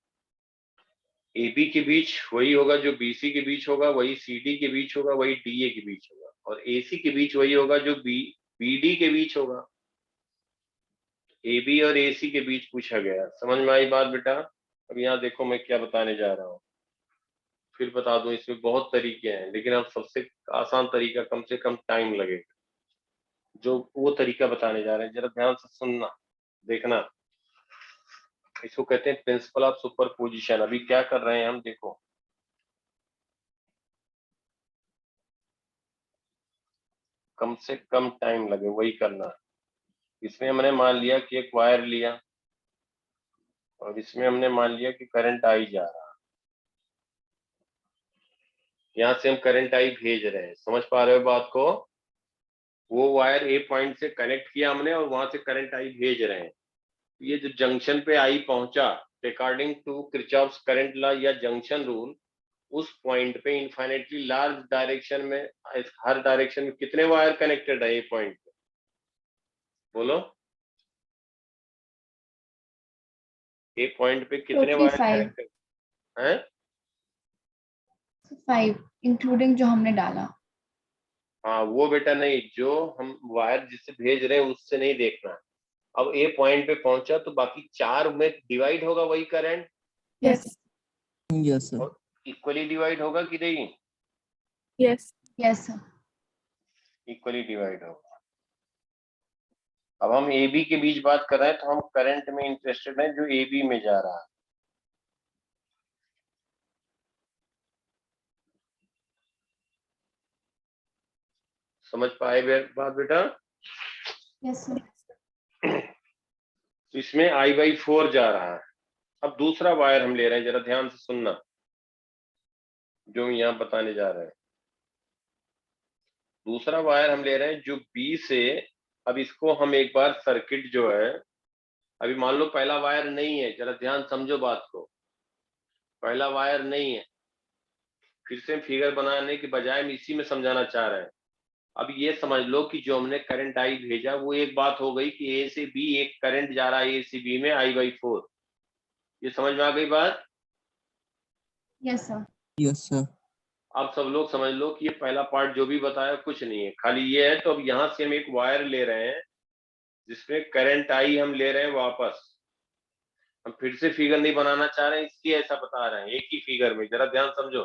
S1: ए बी के बीच वही होगा जो बी सी के बीच होगा, वही सी डी के बीच होगा, वही डी ए के बीच होगा, और ए सी के बीच वही होगा जो बी डी के बीच होगा। ए बी और ए सी के बीच पूछा गया। समझ में आई बात बेटा? अब यहाँ देखो मैं क्या बताने जा रहा हूँ, फिर बता दूं। इसमें बहुत तरीके हैं, लेकिन अब सबसे आसान तरीका, कम से कम टाइम लगेगा, जो वो तरीका बताने जा रहे हैं, जरा ध्यान से सुनना, देखना। इसको कहते हैं प्रिंसिपल ऑफ सुपरपोजिशन। अभी क्या कर रहे हैं हम, देखो। कम से कम टाइम लगे वही करना। इसमें हमने मान लिया कि एक वायर लिया, और इसमें हमने मान लिया कि करंट आई जा रहा है। यहाँ से हम करंट आई भेज रहे हैं, समझ पा रहे हो बात को? वो वायर ए पॉइंट से कनेक्ट किया हमने, और वहां से करंट आई भेज रहे हैं। ये जो जंक्शन पे आई पहुंचा, according to Kirchhoff's current law या जंक्शन रूल, उस पॉइंट पे इनफाइनाइटली लार्ज डायरेक्शन में, हर डायरेक्शन में कितने वायर कनेक्टेड है ए पॉइंट पे? बोलो, ए पॉइंट पे कितने
S2: Totally
S1: वायर
S2: 5
S1: कनेक्टेड हैं?
S2: 5 इंक्लूडिंग जो हमने डाला।
S1: हाँ, वो बेटा नहीं, जो हम वायर जिससे भेज रहे हैं उससे नहीं देखना है। अब ए पॉइंट पे पहुंचा तो बाकी 4 में डिवाइड होगा वही करंट,
S3: यस।
S4: Yes sir.
S1: और इक्वली डिवाइड होगा कि नहीं?
S3: Yes.
S2: Yes sir.
S1: Equally divide होगा। अब हम ए बी के बीच बात कर रहे हैं, तो हम करंट में इंटरेस्टेड हैं जो ए बी में जा रहा है। समझ पाए बात बेटा?
S2: Yes sir.
S1: तो इसमें I/4 जा रहा है। अब दूसरा वायर हम ले रहे हैं, जरा ध्यान से सुनना जो हम यहाँ बताने जा रहे हैं। दूसरा वायर हम ले रहे हैं जो बी से, अब इसको हम एक बार सर्किट जो है, अभी मान लो पहला वायर नहीं है, जरा ध्यान समझो बात को। पहला वायर नहीं है, फिर से फिगर बनाने के बजाय हम इसी में समझाना चाह रहे हैं। अब ये समझ लो कि जो हमने करंट आई भेजा, वो एक बात हो गई कि ए से बी एक करंट जा रहा है, ए से बी में I/4। ये समझ में आ गई बात?
S2: Yes sir.
S4: Yes sir.
S1: अब सब लोग समझ लो कि ये पहला पार्ट जो भी बताया कुछ नहीं है, खाली ये है। तो अब यहाँ से हम एक वायर ले रहे हैं जिसमें करंट आई हम ले रहे हैं वापस। हम फिर से फिगर नहीं बनाना चाह रहे हैं, इसलिए ऐसा बता रहे हैं एक ही फिगर में, जरा ध्यान समझो।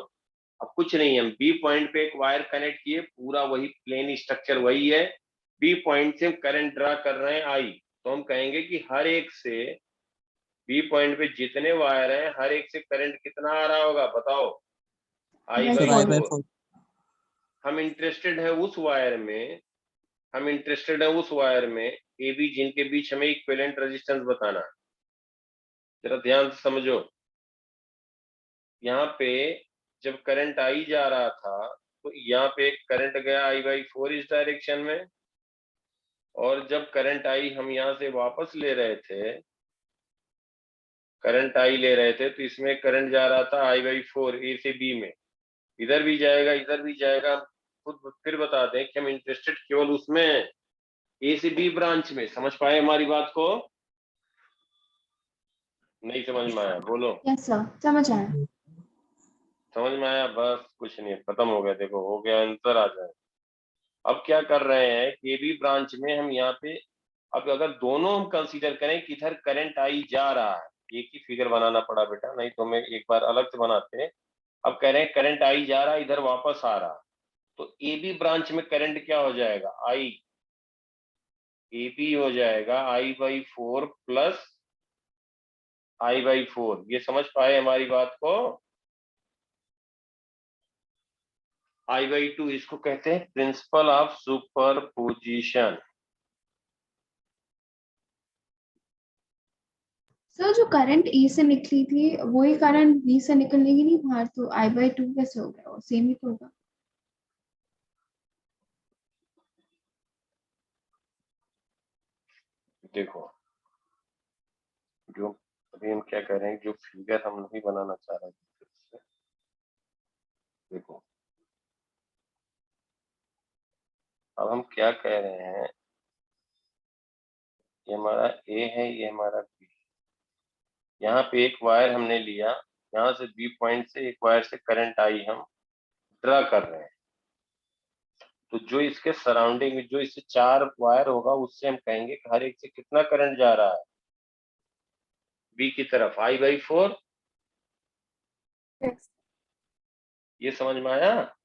S1: अब कुछ नहीं है, हम बी पॉइंट पे एक वायर कनेक्ट किए, पूरा वही प्लेन स्ट्रक्चर वही है। बी पॉइंट से हम करंट ड्रा कर रहे हैं आई, तो हम कहेंगे कि हर एक से बी पॉइंट पे जितने वायर हैं हर एक से करंट कितना आ रहा होगा बताओ? I
S2: By
S1: by
S4: sir I by
S1: 4।
S4: 4।
S1: हम इंटरेस्टेड है उस वायर में, हम इंटरेस्टेड है उस वायर में ए बी जिनके बीच हमें इक्विवेलेंट रेजिस्टेंस बताना है। जरा ध्यान से समझो, यहाँ पे जब करंट आई जा रहा था तो यहाँ पे करंट गया आई बाई 4 इस डायरेक्शन में, और जब करंट आई हम यहाँ से वापस ले रहे थे, करंट आई ले रहे थे तो इसमें करंट जा रहा था आई बाई 4 ए से बी में, इधर भी जाएगा इधर भी जाएगा। खुद फिर बता दें कि हम इंटरेस्टेड केवल उसमें ए से बी ब्रांच में। समझ पाए हमारी बात को? नहीं समझ में आया? बोलो।
S2: Yes sir, समझ आया।
S1: समझ में आया? बस कुछ नहीं, खत्म हो गया। देखो हो गया, आंसर आ जाए। अब क्या कर रहे हैं कि बी ब्रांच में हम यहाँ पे, अब अगर दोनों हम कंसीडर करें कि इधर करंट आई जा रहा है, एक ही फिगर बनाना पड़ा बेटा, नहीं तो मैं एक बार अलग से बनाते। अब कह रहे हैं करंट आई जा रहा है इधर वापस आ रहा, तो ए बी ब्रांच में करंट क्या हो जाएगा? आई ए बी हो जाएगा I by 4 plus I by 4। ये समझ पाए हमारी बात को? आई बाई 2 इसको कहते हैं प्रिंसिपल ऑफ सुपरपोजिशन।
S2: सर जो करंट ए से निकली थी वही करंट बी से निकलेगी नहीं बाहर, तो आई बाई 2 कैसे हो गया? वो सेम ही तो होगा।
S1: देखो जो अभी हम क्या कह रहे हैं, जो फिगर हम नहीं बनाना चाह रहे थे, देखो अब हम क्या कह रहे हैं, ये हमारा ए है, ये हमारा बी। यहाँ पे एक वायर हमने लिया, यहाँ से बी पॉइंट से एक वायर से करंट आई हम ड्रा कर रहे हैं, तो जो इसके सराउंडिंग में जो इससे 4 वायर होगा उससे हम कहेंगे कि हर एक से कितना करंट जा रहा है बी की तरफ, आई बाई 4।
S3: Yes.
S1: ये समझ में आया?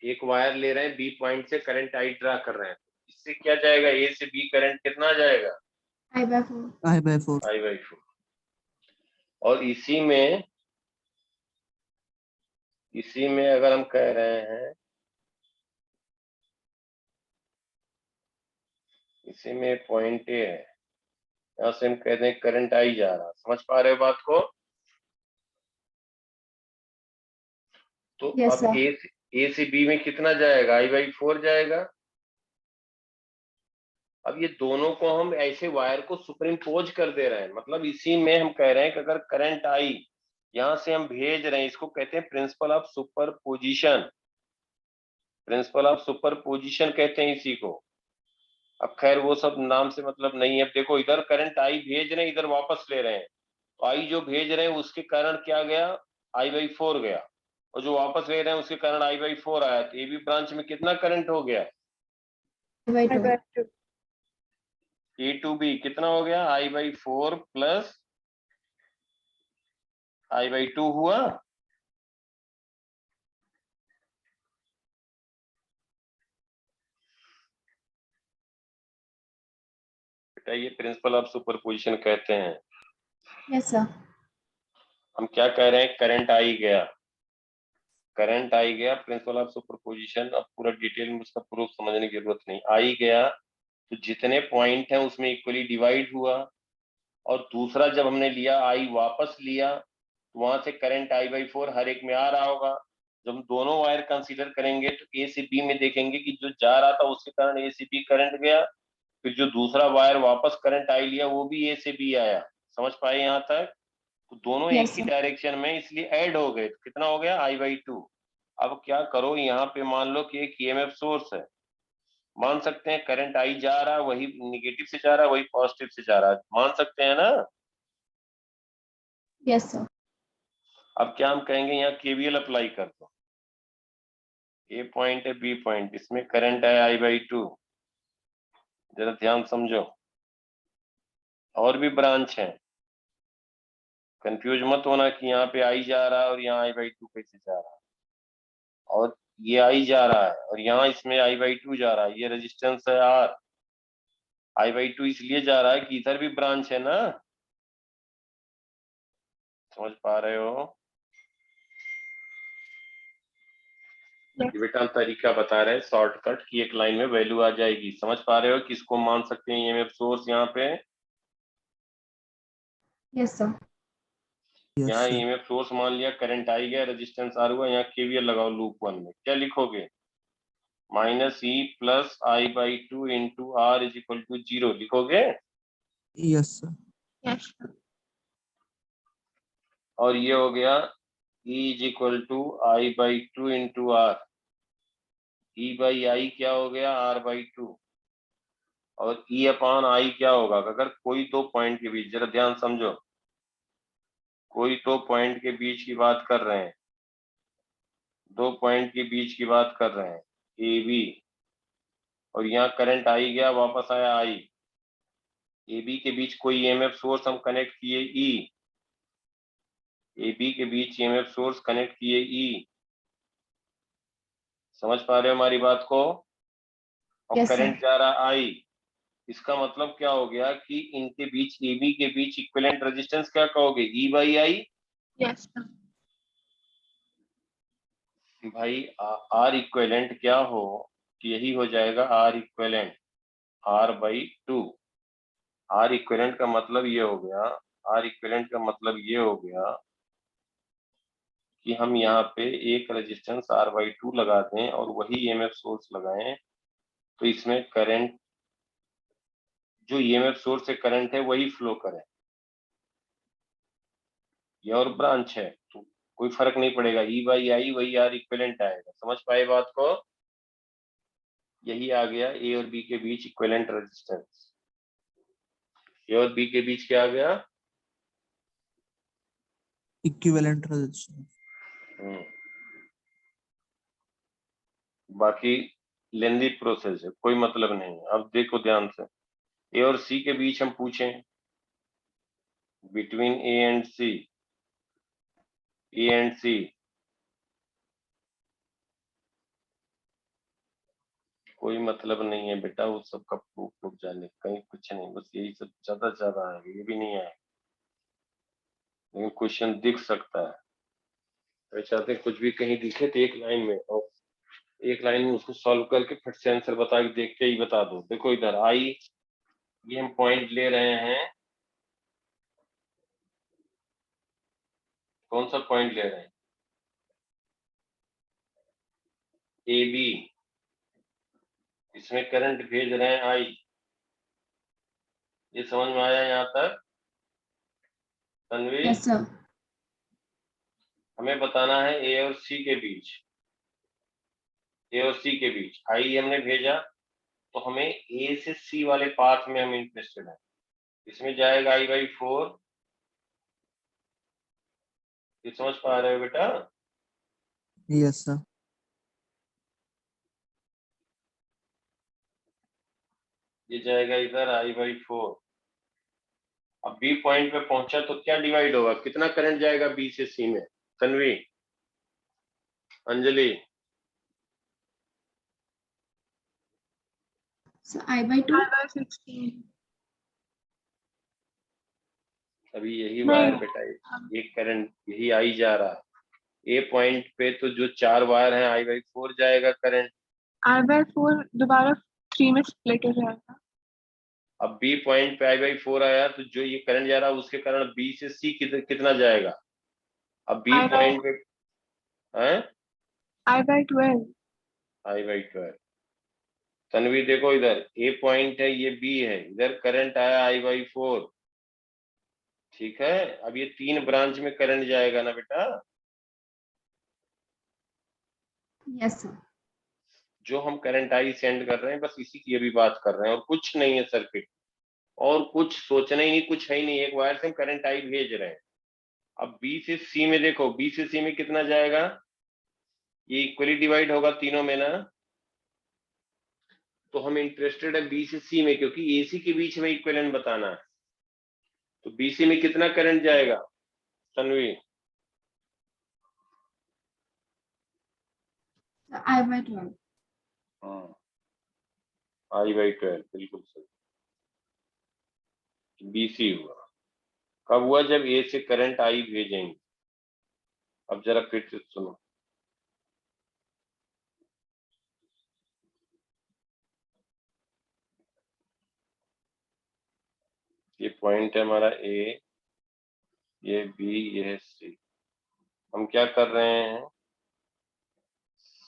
S1: एक वायर ले रहे हैं, बी पॉइंट से करंट आई ड्रा कर रहे हैं, इससे क्या जाएगा, ए से बी करंट कितना जाएगा?
S2: I by 4।
S4: I by 4।
S1: I by 4। और इसी में अगर हम कह रहे हैं, इसी में पॉइंट ए है, यहाँ से हम कहते हैं करंट आई जा रहा। समझ पा रहे हो बात को? तो
S2: Yes
S1: अब
S2: sir.
S1: ए से बी में कितना जाएगा? आई बाई 4 जाएगा। अब ये दोनों को हम ऐसे वायर को सुपरइम्पोज कर दे रहे हैं, मतलब इसी में हम कह रहे हैं कि अगर करंट आई यहां से हम भेज रहे हैं, इसको कहते हैं principal of superposition. Principal of superposition कहते हैं इसी को। अब खैर वो सब नाम से मतलब नहीं है। देखो इधर करंट आई भेज रहे हैं, इधर वापस ले रहे हैं, तो आई जो भेज रहे हैं उसके कारण क्या गया? आई बाई 4 गया, और जो वापस ले रहे हैं उसके कारण आई बाई 4 आया, तो ए बी ब्रांच में कितना करंट हो गया?
S2: I by
S3: I
S2: 2।
S3: got you.
S1: A to B कितना हो गया? I by 4 plus I by 2 हुआ। बेटा ये प्रिंसिपल ऑफ सुपरपोजिशन कहते हैं।
S2: Yes sir.
S1: हम क्या कह रहे हैं, करंट आई गया, करंट आई गया, प्रिंसिपल ऑफ सुपरपोजिशन। अब पूरा डिटेल में उसका प्रूफ समझने की जरूरत नहीं। आई गया तो जितने पॉइंट हैं उसमें इक्वली डिवाइड हुआ, और दूसरा जब हमने लिया आई वापस लिया, तो वहां से करंट आई बाई 4 हर एक में आ रहा होगा। जब हम दोनों वायर कंसीडर करेंगे तो ए से बी में देखेंगे कि जो जा रहा था उसके कारण ए से बी करंट गया, फिर जो दूसरा वायर वापस करंट आई लिया वो भी ए से बी आया। समझ पाए यहाँ तक? तो दोनों एक
S2: Yes
S1: ही
S2: sir.
S1: डायरेक्शन में, इसलिए ऐड हो गए। तो कितना हो गया? I by 2। अब क्या करो, यहाँ पे मान लो कि एक ईएमएफ सोर्स है, मान सकते हैं करंट आई जा रहा है, वही निगेटिव से जा रहा है, वही पॉजिटिव से जा रहा है, मान सकते हैं ना?
S2: Yes sir.
S1: अब क्या हम कहेंगे, यहाँ केवीएल अप्लाई कर दो। ए पॉइंट है, बी पॉइंट, इसमें करंट है आई बाई 2। जरा ध्यान समझो, और भी ब्रांच है, कंफ्यूज मत होना कि यहाँ पे आई जा रहा है और यहाँ आई बाई 2 कैसे जा रहा है, और ये आई जा रहा है और यहाँ इसमें आई बाई 2 जा रहा है। ये रेजिस्टेंस है आर, I/2 इसलिए जा रहा है कि इधर भी ब्रांच है ना, समझ पा रहे हो? ये बेटा हम तरीका बता रहे हैं शॉर्टकट की, एक लाइन में वैल्यू आ जाएगी। समझ पा रहे हो किसको मान सकते हैं ईएमएफ सोर्स यहाँ पे?
S2: Yes sir.
S4: यस
S1: यहाँ
S4: सर।
S1: ईएमएफ सोर्स मान लिया, करंट आई गया, रेजिस्टेंस आर हुआ, यहाँ केवीएल लगाओ लूप 1 में। क्या लिखोगे? -E plus I/2 into R is equal to 0 लिखोगे।
S4: Yes sir.
S3: यस
S1: और ये हो गया E is equal to I/2 into R। E/I क्या हो गया? R/2। और E/I क्या होगा? अगर कोई दो पॉइंट के बीच, जरा ध्यान समझो, कोई दो पॉइंट के बीच की बात कर रहे हैं, दो पॉइंट के बीच की बात कर रहे हैं, ए बी, और यहाँ करंट आई गया, वापस आया आई, ए बी के बीच कोई ईएमएफ सोर्स हम कनेक्ट किए ई, ए बी के बीच ईएमएफ सोर्स कनेक्ट किए ई। समझ पा रहे हो हमारी बात को? और
S2: Yes, sir.
S1: करंट जा रहा आई, इसका मतलब क्या हो गया कि इनके बीच, ए बी के बीच इक्विवेलेंट रेजिस्टेंस क्या कहोगे? E/I।
S3: यस
S1: भाई आर इक्विवेलेंट क्या हो कि यही हो जाएगा are equivalent R/2। Are equivalent का मतलब ये हो गया, आर इक्विवेलेंट का मतलब ये हो गया कि हम यहाँ पे एक रेजिस्टेंस R/2 लगा दें और वही ईएमएफ सोर्स लगाएं, तो इसमें करंट, जो ईएमएफ सोर्स से करंट है वही फ्लो करे। ये और ब्रांच है तो कोई फर्क नहीं पड़ेगा, E/I वही आर इक्विवेलेंट आएगा। समझ पाए बात को? यही आ गया ए और बी के बीच इक्विवेलेंट रेजिस्टेंस। ए और बी के बीच क्या आ गया?
S4: Equivalent resistance.
S1: बाकी लेंदी प्रोसेस है, कोई मतलब नहीं। अब देखो ध्यान से, ए और सी के बीच हम पूछें, between A and C, A and C, कोई मतलब नहीं है बेटा उस सब का प्रूफ रुक जाने, कहीं कुछ नहीं, बस यही सब ज्यादा से ज्यादा आएगा, ये भी नहीं आएगा, लेकिन क्वेश्चन दिख सकता है। तो चाहते हैं कुछ भी कहीं दिखे तो एक लाइन में, और एक लाइन में उसको सॉल्व करके फट से आंसर बता के देख के ही बता दो। देखो इधर आई, ये हम पॉइंट ले रहे हैं, कौन सा पॉइंट ले रहे हैं? ए बी, इसमें करंट भेज रहे हैं आई। ये समझ में आया यहाँ तक तन्वी?
S2: Yes, sir.
S1: हमें बताना है ए और सी के बीच, ए और सी के बीच आई हमने भेजा, तो हमें ए से सी वाले पाथ में हम इंटरेस्टेड है। इसमें जाएगा I/4। ये समझ पा रहे हो बेटा?
S4: Yes sir.
S1: ये जाएगा इधर I/4। अब बी पॉइंट पे पहुंचा तो क्या डिवाइड होगा, कितना करंट जाएगा बी से सी में? Tanvi, Anjali,
S2: So I/2.
S3: 16
S1: अभी यही
S3: नहीं।
S1: वायर बेटा, एक करंट यही आई जा रहा है। ए पॉइंट पे तो जो चार वायर हैं I/4 जाएगा करंट।
S3: I/4 दोबारा 3 में स्प्लिट हो जाएगा।
S1: अब बी पॉइंट पे I/4 आया तो जो ये करंट जा रहा है उसके कारण बी से सी कितना जाएगा? अब बी पॉइंट पे है
S3: I/12
S1: I/12। तन्वी देखो इधर ए पॉइंट है, ये बी है, इधर करंट आया I/4, ठीक है। अब ये तीन ब्रांच में करंट जाएगा ना बेटा?
S2: Yes, sir.
S1: जो हम करंट आई सेंड कर रहे हैं बस इसी की अभी बात कर रहे हैं, और कुछ नहीं है सर्किट, और कुछ सोचना ही नहीं, कुछ है ही नहीं, एक वायर से हम करंट आई भेज रहे हैं। अब बी से सी में देखो, बी से सी में कितना जाएगा? ये इक्वली डिवाइड होगा तीनों में ना, तो हम इंटरेस्टेड है बी से सी में, क्योंकि एसी के बीच में इक्विवेलेंट बताना है। तो बीसी में कितना करंट जाएगा तन्वी?
S2: So I/12.
S1: I/12, बिल्कुल सही। BC हुआ। कब हुआ? जब A से करंट I भेजेंगे। अब जरा फिर से सुनो, ये पॉइंट है हमारा A, ये B, ये है C। हम क्या कर रहे हैं?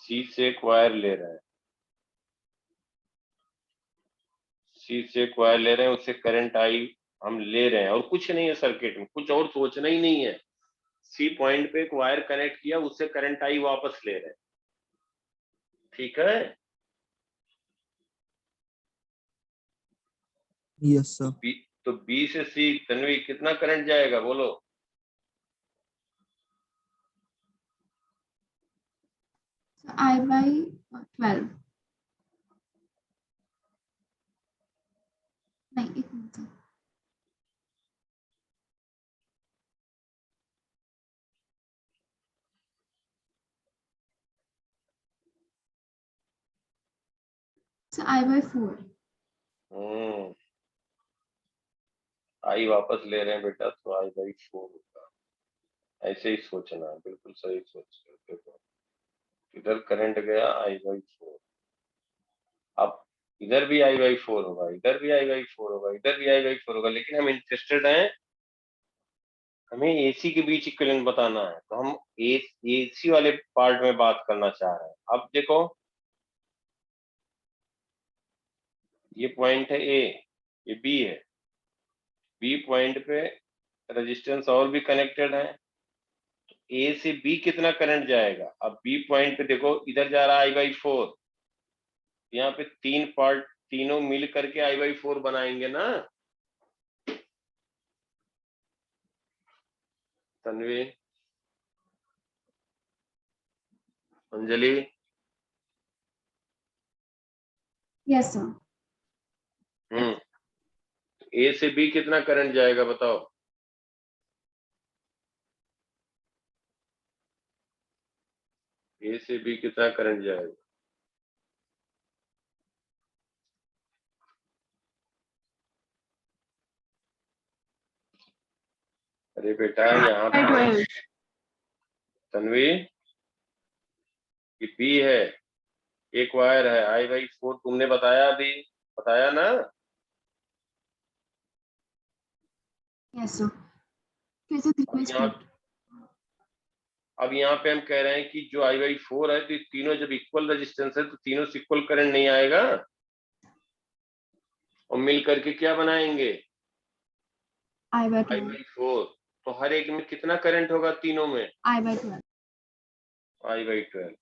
S1: C से एक वायर ले रहे हैं, C से एक वायर ले रहे हैं, उससे करंट I हम ले रहे हैं, और कुछ नहीं है सर्किट में, कुछ और सोचना ही नहीं है। C पॉइंट पे एक वायर कनेक्ट किया, उससे करंट I वापस ले रहे हैं, ठीक है?
S4: Yes sir.
S1: तो B से C, तन्वी कितना करंट जाएगा बोलो?
S2: So I by 12. नहीं, एक minute. So I by 4.
S1: I वापस ले रहे हैं बेटा, तो I by 4 होगा। ऐसे ही सोचना है, बिल्कुल सही सोच रहे हो। देखो इधर करंट गया I by 4, अब इधर भी I by 4 होगा, इधर भी I by 4 होगा, इधर भी I by 4 होगा, लेकिन हम इंटरेस्टेड हैं, हमें AC के बीच इक्विवेलेंट बताना है, तो हम AC वाले पार्ट में बात करना चाह रहे हैं। अब देखो ये पॉइंट है A, ये B है, B पॉइंट पे रेजिस्टेंस और भी कनेक्टेड है, A से B कितना करंट जाएगा? अब B पॉइंट पे देखो, इधर जा रहा है I by 4, यहाँ पे तीन पार्ट, तीनों मिल करके I by 4 बनाएंगे ना। Tanvi, Anjali,
S2: Yes sir.
S1: A से B कितना करंट जाएगा बताओ? A से B कितना करंट जाएगा? अरे बेटा यहाँ पे
S3: 12.
S1: तन्वी, ये B है, एक वायर है I by 4, तुमने बताया अभी, बताया ना?
S2: Yes sir. फिर से request
S1: यहाँ,
S2: कर।
S1: अब यहाँ पे हम कह रहे हैं कि जो I by 4 है, तो ये तीनों जब इक्वल रेजिस्टेंस है, तो तीनों से इक्वल करंट नहीं आएगा, और मिल करके क्या बनाएंगे?
S2: I by
S1: I
S2: 12.
S1: by 4। तो हर एक में कितना करंट होगा? तीनों में
S2: I by 12.
S1: I by 12,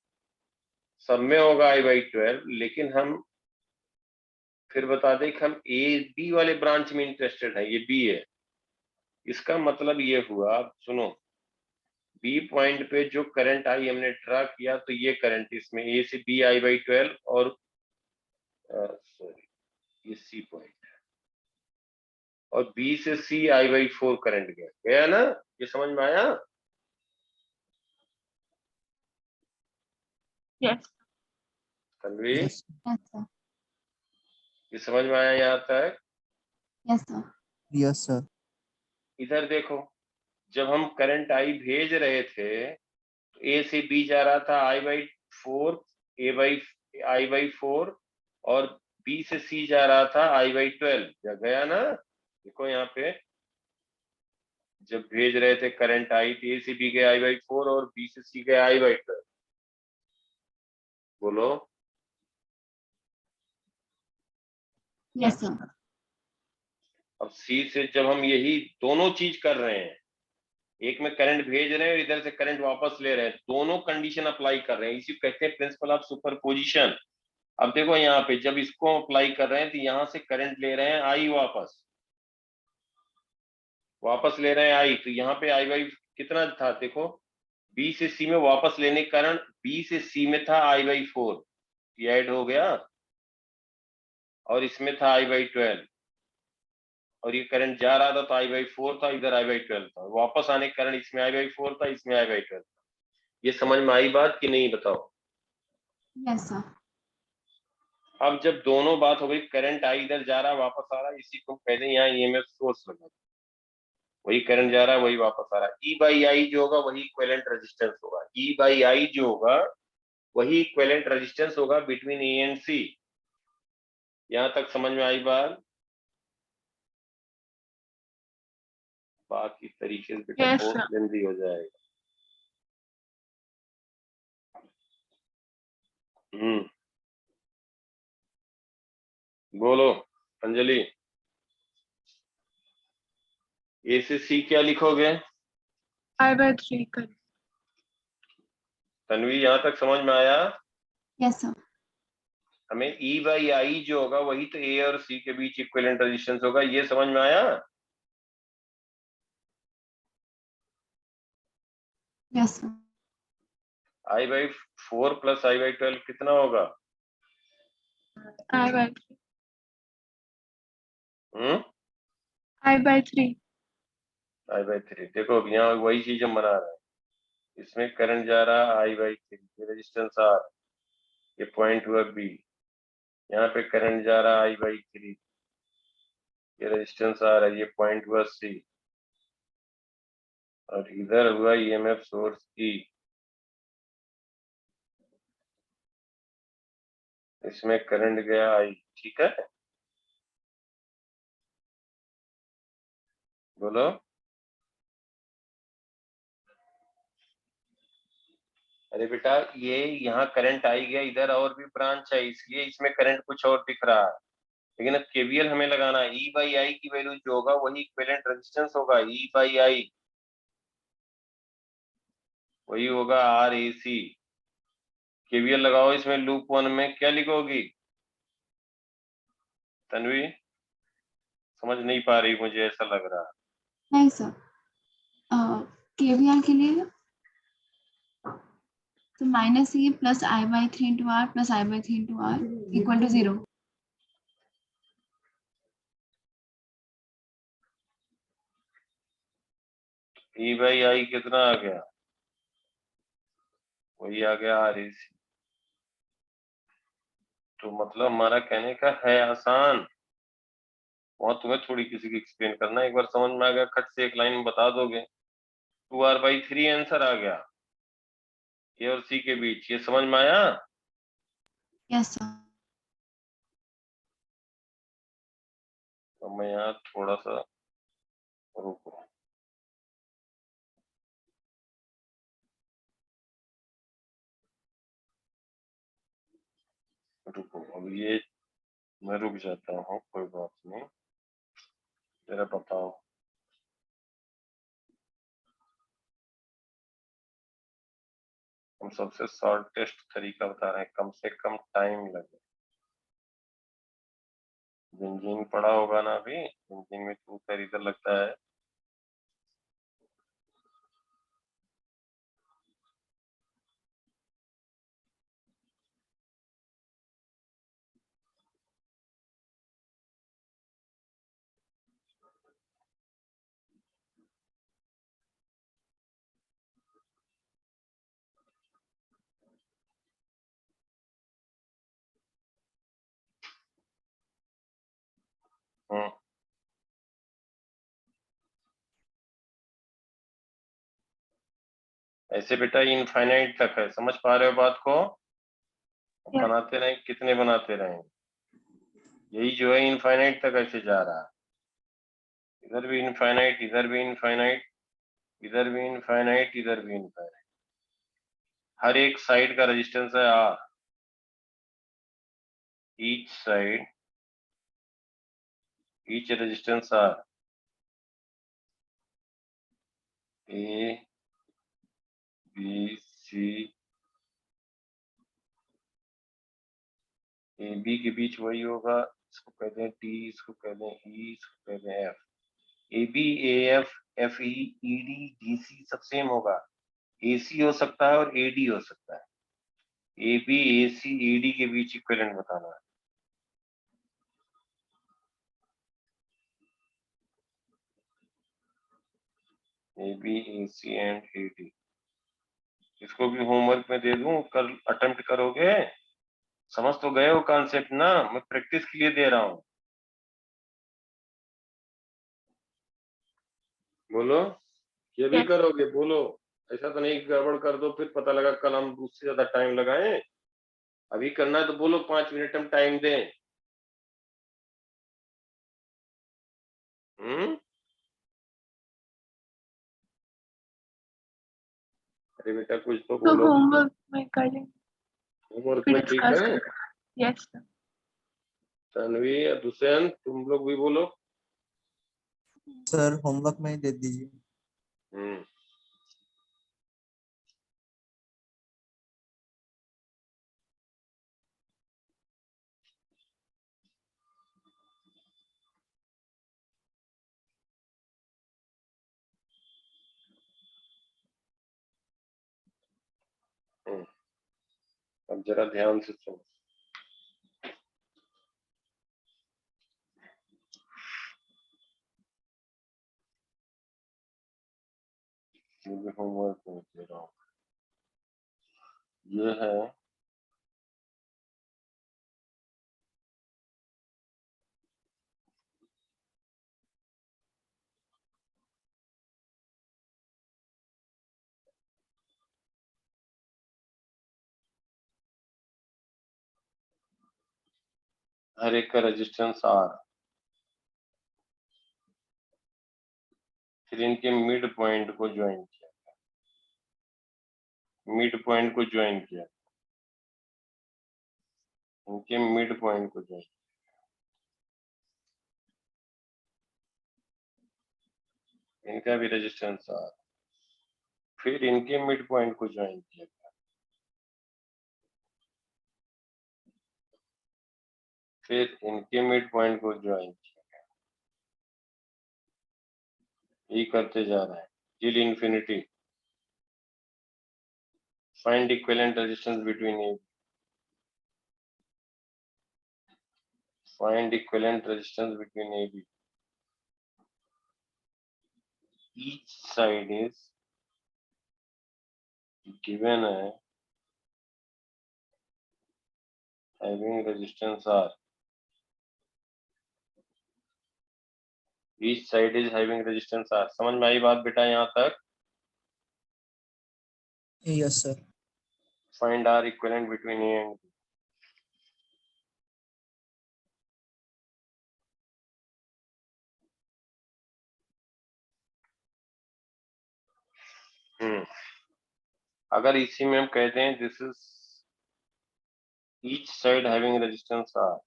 S1: सब में होगा I by 12, लेकिन हम फिर बता दें कि हम A B वाले ब्रांच में इंटरेस्टेड है, ये B है। इसका मतलब ये हुआ, सुनो, B पॉइंट पे जो करंट आई हमने ड्रा किया, तो ये करंट इसमें A से B I by 12, और सॉरी ये C पॉइंट है, और B से C I by 4 करंट गया ना? ये समझ में आया?
S3: Yes.
S1: Tanvi,
S4: yes
S2: Yes sir.
S1: ये समझ में आया यहाँ तक?
S2: Yes sir.
S4: Yes sir.
S1: इधर देखो, जब हम करंट I भेज रहे थे, तो A से B जा रहा था I by 4, I by 4, और B से C जा रहा था I by 12, गया ना? देखो यहाँ पे जब भेज रहे थे करंट I, तो A से B गया I by 4 और B से C गया I by 12। बोलो।
S2: Yes sir.
S1: अब C से जब हम यही दोनों चीज कर रहे हैं, एक में करंट भेज रहे हैं और इधर से करंट वापस ले रहे हैं, दोनों कंडीशन अप्लाई कर रहे हैं, इसी कहते हैं प्रिंसिपल ऑफ सुपरपोजिशन। अब देखो यहाँ पे जब इसको अप्लाई कर रहे हैं, तो यहाँ से करंट ले रहे हैं I, वापस ले रहे हैं I, तो यहाँ पे I by कितना था? देखो B से C में वापस लेने के कारण B से C में था I by 4, ये ऐड हो गया, और इसमें था I by 12, और ये करंट जा रहा था तो I by 4 था, इधर I by 12 था, वापस आने के कारण इसमें I by 4 था, इसमें I by 12 था। ये समझ में आई बात कि नहीं बताओ?
S2: Yes sir.
S1: अब जब दोनों बात हो गई, करंट आई इधर जा रहा वापस आ रहा, इसी को कहते हैं यहाँ ईएमएफ सोर्स लगा, वही करंट जा रहा है वही वापस आ रहा है। ई बाई आई जो होगा वही इक्विवेलेंट रेजिस्टेंस होगा, ई बाई आई जो होगा वही इक्विवेलेंट रेजिस्टेंस होगा बिटवीन ए एंड सी। यहां तक समझ में आई बात? बाकी तरीके से बेटा
S3: Yes,
S1: बहुत
S3: sir.
S1: लेंदी हो जाएगा। बोलो अंजलि, ए से सी क्या लिखोगे?
S3: I/3 कर।
S1: तन्वी यहां तक समझ में आया?
S2: Yes sir.
S1: हमें ई बाई आई जो होगा वही तो ए और सी के बीच इक्विवेलेंट रेजिस्टेंस होगा, ये समझ में आया?
S2: Yes sir.
S1: I by 4 plus I by 12 कितना होगा?
S3: I/3 I/3
S1: I by 3। देखो अब यहाँ वही चीज हम बना रहे हैं, इसमें करंट जा रहा है आई बाई 3, ये रेजिस्टेंस आर, ये पॉइंट हुआ बी, यहाँ पे करंट जा रहा है आई बाई 3, ये रेजिस्टेंस आर है, ये पॉइंट हुआ सी, और इधर हुआ ईएमएफ सोर्स ई, इसमें करंट गया आई। ठीक है, बोलो। अरे बेटा ये यहाँ करंट आई गया, इधर और भी ब्रांच है इसलिए इसमें करंट कुछ और दिख रहा है, लेकिन अब केवीएल हमें लगाना है। ई बाई आई की वैल्यू जो होगा वही इक्विवेलेंट रेजिस्टेंस होगा, ई बाई आई वही होगा आर ए सी। केवीएल लगाओ इसमें, लूप 1 में क्या लिखोगी तन्वी? समझ नहीं पा रही मुझे ऐसा लग रहा है।
S2: नहीं सर, केवीएल के लिए तो माइनस ये plus I/3 into R plus I/3 into R equal to 0।
S1: E by I कितना आ गया? वही आ गया आर ए सी। तो मतलब हमारा कहने का है आसान, वहां तुम्हें थोड़ी किसी की एक्सप्लेन करना, एक बार समझ में आ गया खट से एक लाइन में बता दोगे। 2r/3 आंसर आ गया ए और सी के बीच, ये समझ में आया?
S2: Yes sir.
S1: तो मैं यहाँ थोड़ा सा रुको, अब ये मैं रुक जाता हूँ, कोई बात नहीं, जरा बताओ। हम सबसे शॉर्टेस्ट तरीका बता रहे हैं, कम से कम टाइम लगे। बेंजीन पढ़ा होगा ना अभी, बेंजीन में टू पैर इधर लगता है। हम्म, ऐसे बेटा इनफाइनाइट तक है, समझ पा रहे हो बात को?
S3: Yes.
S1: बनाते रहें, कितने बनाते रहें, यही जो है इनफाइनाइट तक ऐसे जा रहा है, इधर भी इनफाइनाइट, इधर भी इनफाइनाइट, इधर भी इनफाइनाइट, इधर भी इनफाइनाइट। हर एक साइड का रेजिस्टेंस है R, each side, each resistance R, A B C, A B के बीच वही होगा, इसको कहते हैं टी, इसको कहते हैं ई, इसको कहते हैं F. A B A F F E E D D C सब सेम होगा, ए सी हो सकता है और ए डी हो सकता है, A B A C A D के बीच इक्विवेलेंट बताना है। A B A C and A D, इसको भी होमवर्क में दे दूं, कल अटेम्प्ट करोगे? समझ तो गए हो कॉन्सेप्ट ना, मैं प्रैक्टिस के लिए दे रहा हूँ। बोलो, ये भी
S3: Yes.
S1: करोगे? बोलो, ऐसा तो नहीं गड़बड़ कर दो फिर पता लगा कल हम उससे ज्यादा टाइम लगाएं। अभी करना है तो बोलो, 5 मिनट हम टाइम दें। अरे बेटा कुछ तो
S3: तो
S1: बोलो।
S3: होमवर्क में कर लेंगे,
S1: होमवर्क
S3: फिर
S1: में ठीक
S3: डिस्कस
S1: है।
S3: करेंगे। Yes sir.
S1: तन्वी या दुष्यंत तुम लोग भी बोलो।
S4: सर होमवर्क में ही दे दीजिए।
S1: हम्म हम्म। अब जरा ध्यान से सुनो। मुझे होमवर्क में दे रहा हूँ। ये है हर एक का रेजिस्टेंस R, फिर इनके मिड पॉइंट को ज्वाइन किया, मिड पॉइंट को ज्वाइन किया, इनके मिड पॉइंट को ज्वाइन, इनका भी रेजिस्टेंस R, फिर इनके मिड पॉइंट को ज्वाइन किया, फिर इनके मिड पॉइंट को ज्वाइन किया, ये करते जा रहा है till infinity. Find equivalent resistance between A, find equivalent resistance between A B, each side is given है having resistance R, each side is having resistance R। समझ में आई बात बेटा यहाँ तक?
S4: Yes sir.
S1: Find R equivalent between A and B। अगर इसी में हम कहते हैं this is each side having resistance R,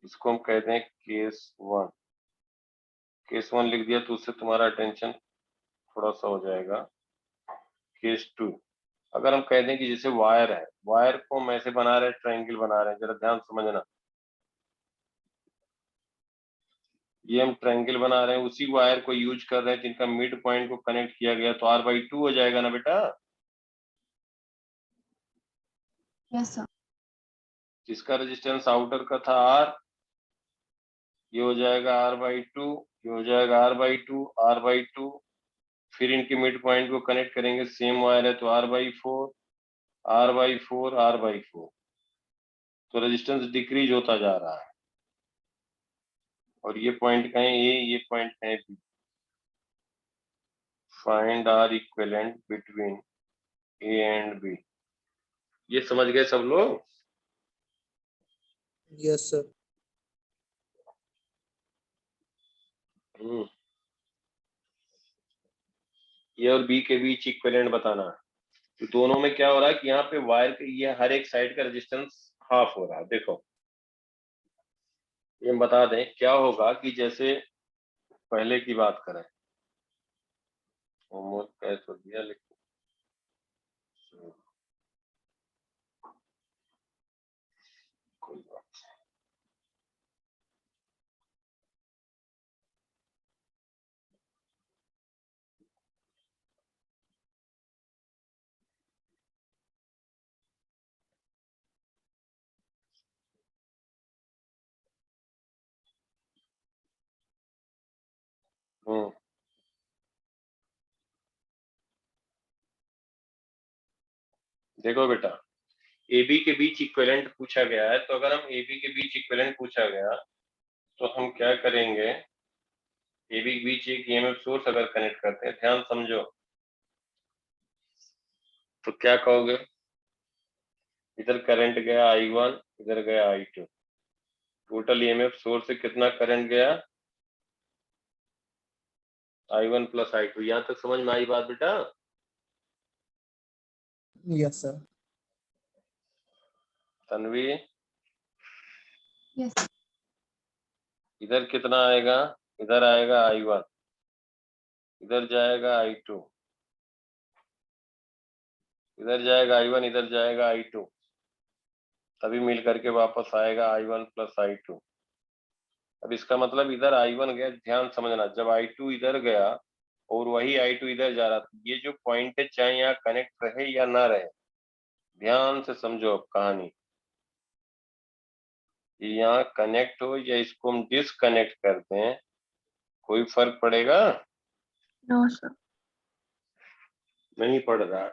S1: इसको हम कहते हैं केस 1। केस 1 लिख दिया तो उससे तुम्हारा अटेंशन थोड़ा सा हो जाएगा। केस 2, अगर हम कहते हैं कि जैसे वायर है, वायर को हम ऐसे बना रहे हैं, ट्रायंगल बना रहे हैं, जरा ध्यान समझना। ये हम ट्रायंगल बना रहे हैं, उसी वायर को यूज कर रहे हैं जिनका मिड पॉइंट को कनेक्ट किया गया, तो R/2 हो जाएगा ना बेटा।
S2: Yes sir.
S1: जिसका रेजिस्टेंस आउटर का था R, ये हो जाएगा R/2, ये हो जाएगा R/2, R/2, फिर इनके मिड पॉइंट को कनेक्ट करेंगे, सेम वायर है तो R/4, R/4, R/4, तो रेजिस्टेंस डिक्रीज होता जा रहा है। और ये पॉइंट कहें A, ये पॉइंट कहें B। Find R equivalent between A and B। ये समझ गए सब लोग?
S4: Yes sir.
S1: ए और बी के बीच इक्विवेलेंट बताना है। तो दोनों में क्या हो रहा है कि यहाँ पे वायर के ये हर एक साइड का रेजिस्टेंस हाफ हो रहा है। देखो ये हम बता दें क्या होगा कि जैसे पहले की बात करें, होमवर्क कह तो दिया लेकिन कोई बात नहीं। देखो बेटा, ए बी के बीच इक्विवेलेंट पूछा गया है, तो अगर हम ए बी के बीच इक्विवेलेंट पूछा गया तो हम क्या करेंगे, ए बी के बीच एक ईएमएफ सोर्स अगर कनेक्ट करते हैं, ध्यान समझो, तो क्या कहोगे, इधर करंट गया I1, इधर गया I2, टोटल ईएमएफ सोर्स से कितना करंट गया, I1 प्लस I2। यहां तक समझ में आई बात बेटा?
S4: Yes sir.
S1: तन्वी,
S2: यस
S1: इधर कितना आएगा, इधर आएगा I1, इधर जाएगा I2, इधर जाएगा I1, इधर जाएगा I2, तभी मिल करके वापस आएगा I1 प्लस I2। अब इसका मतलब इधर I1 गया, ध्यान समझना, जब I2 इधर गया और वही I2 इधर जा रहा था, ये जो पॉइंट है चाहे यहाँ कनेक्ट रहे या ना रहे, ध्यान से समझो अब कहानी, ये यहाँ कनेक्ट हो या इसको हम डिसकनेक्ट करते हैं, कोई फर्क पड़ेगा?
S3: No sir.
S1: नहीं पड़ रहा।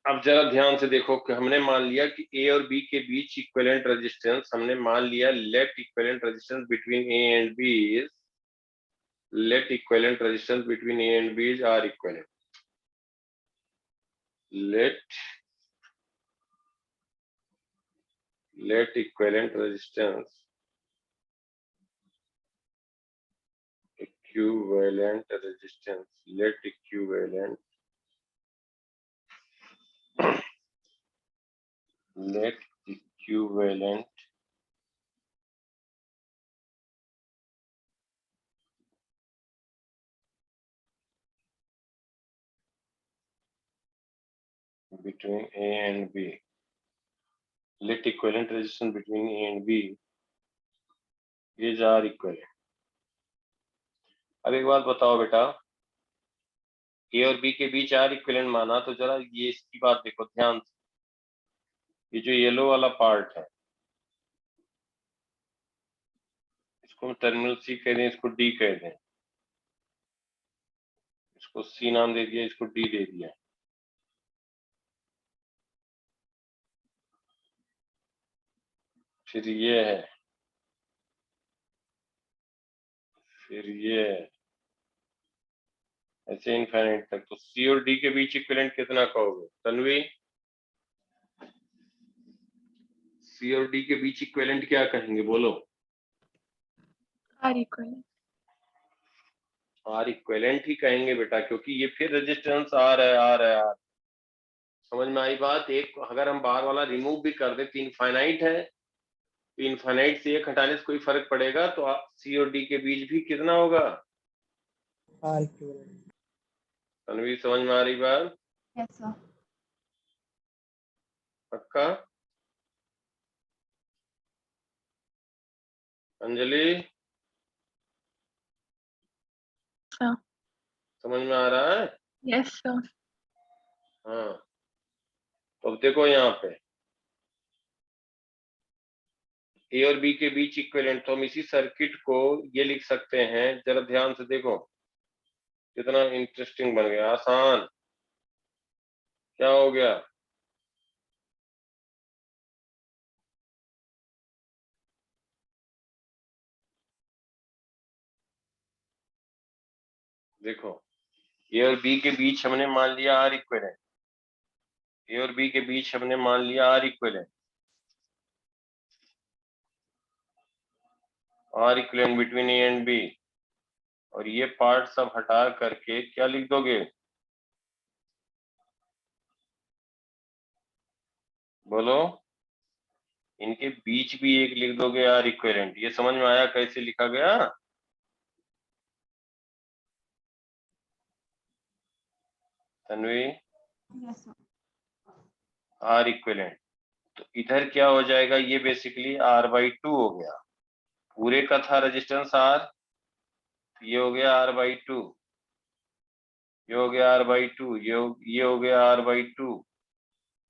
S1: अब जरा ध्यान से देखो कि हमने मान लिया कि ए और बी के बीच इक्विवेलेंट रेजिस्टेंस, हमने मान लिया let equivalent resistance between A and B is, let equivalent resistance between A and B is R equivalent. Let equivalent resistance let equivalent between A and B, let equivalent resistance between A and B is R equivalent. अब एक बात बताओ बेटा, ए और B के बीच are equivalent माना, तो जरा ये इसकी बात देखो ध्यान से, ये जो येलो वाला पार्ट है इसको हम टर्मिनल सी कह दें, इसको डी कह दें, इसको सी नाम दे दिया, इसको डी दे दिया, फिर ये है, फिर ये है, ऐसे इनफाइनाइट तक। तो सी और डी के बीच इक्विवेलेंट कितना कहोगे तन्वी? सी और डी के बीच इक्विवेलेंट क्या कहेंगे, बोलो?
S3: R equal.
S1: आर इक्विवेलेंट ही कहेंगे बेटा, क्योंकि ये फिर रेजिस्टेंस आर है, आर है, आर। समझ में आई बात? एक अगर हम बाहर वाला रिमूव भी कर दे तो इनफाइनाइट है, तो इनफाइनाइट से एक हटाने से कोई फर्क पड़ेगा, तो सी और डी के बीच भी कितना होगा?
S4: Are equivalent.
S1: तन्वी समझ में आ रही बात?
S2: यस सर
S1: पक्का? अंजलि
S3: हाँ।
S1: समझ में आ रहा है?
S3: Yes sir.
S1: हाँ, तो अब देखो यहाँ पे ए और बी के बीच इक्विवेलेंट, तो हम इसी सर्किट को ये लिख सकते हैं, जरा ध्यान से देखो कितना इंटरेस्टिंग बन गया, आसान। क्या हो गया? देखो ए और बी के बीच हमने मान लिया आर इक्विवेलेंट, ए और बी के बीच हमने मान लिया R equivalent, R equivalent between A and B, और ये पार्ट सब हटा करके क्या लिख दोगे, बोलो? इनके बीच भी एक लिख दोगे आर इक्विवेलेंट। ये समझ में आया कैसे लिखा गया? Tanvi,
S2: yes sir
S1: R equivalent, तो इधर क्या हो जाएगा, ये बेसिकली R/2 हो गया, पूरे का था रेजिस्टेंस R, ये हो गया R/2, ये हो गया R/2, ये हो गया R/2,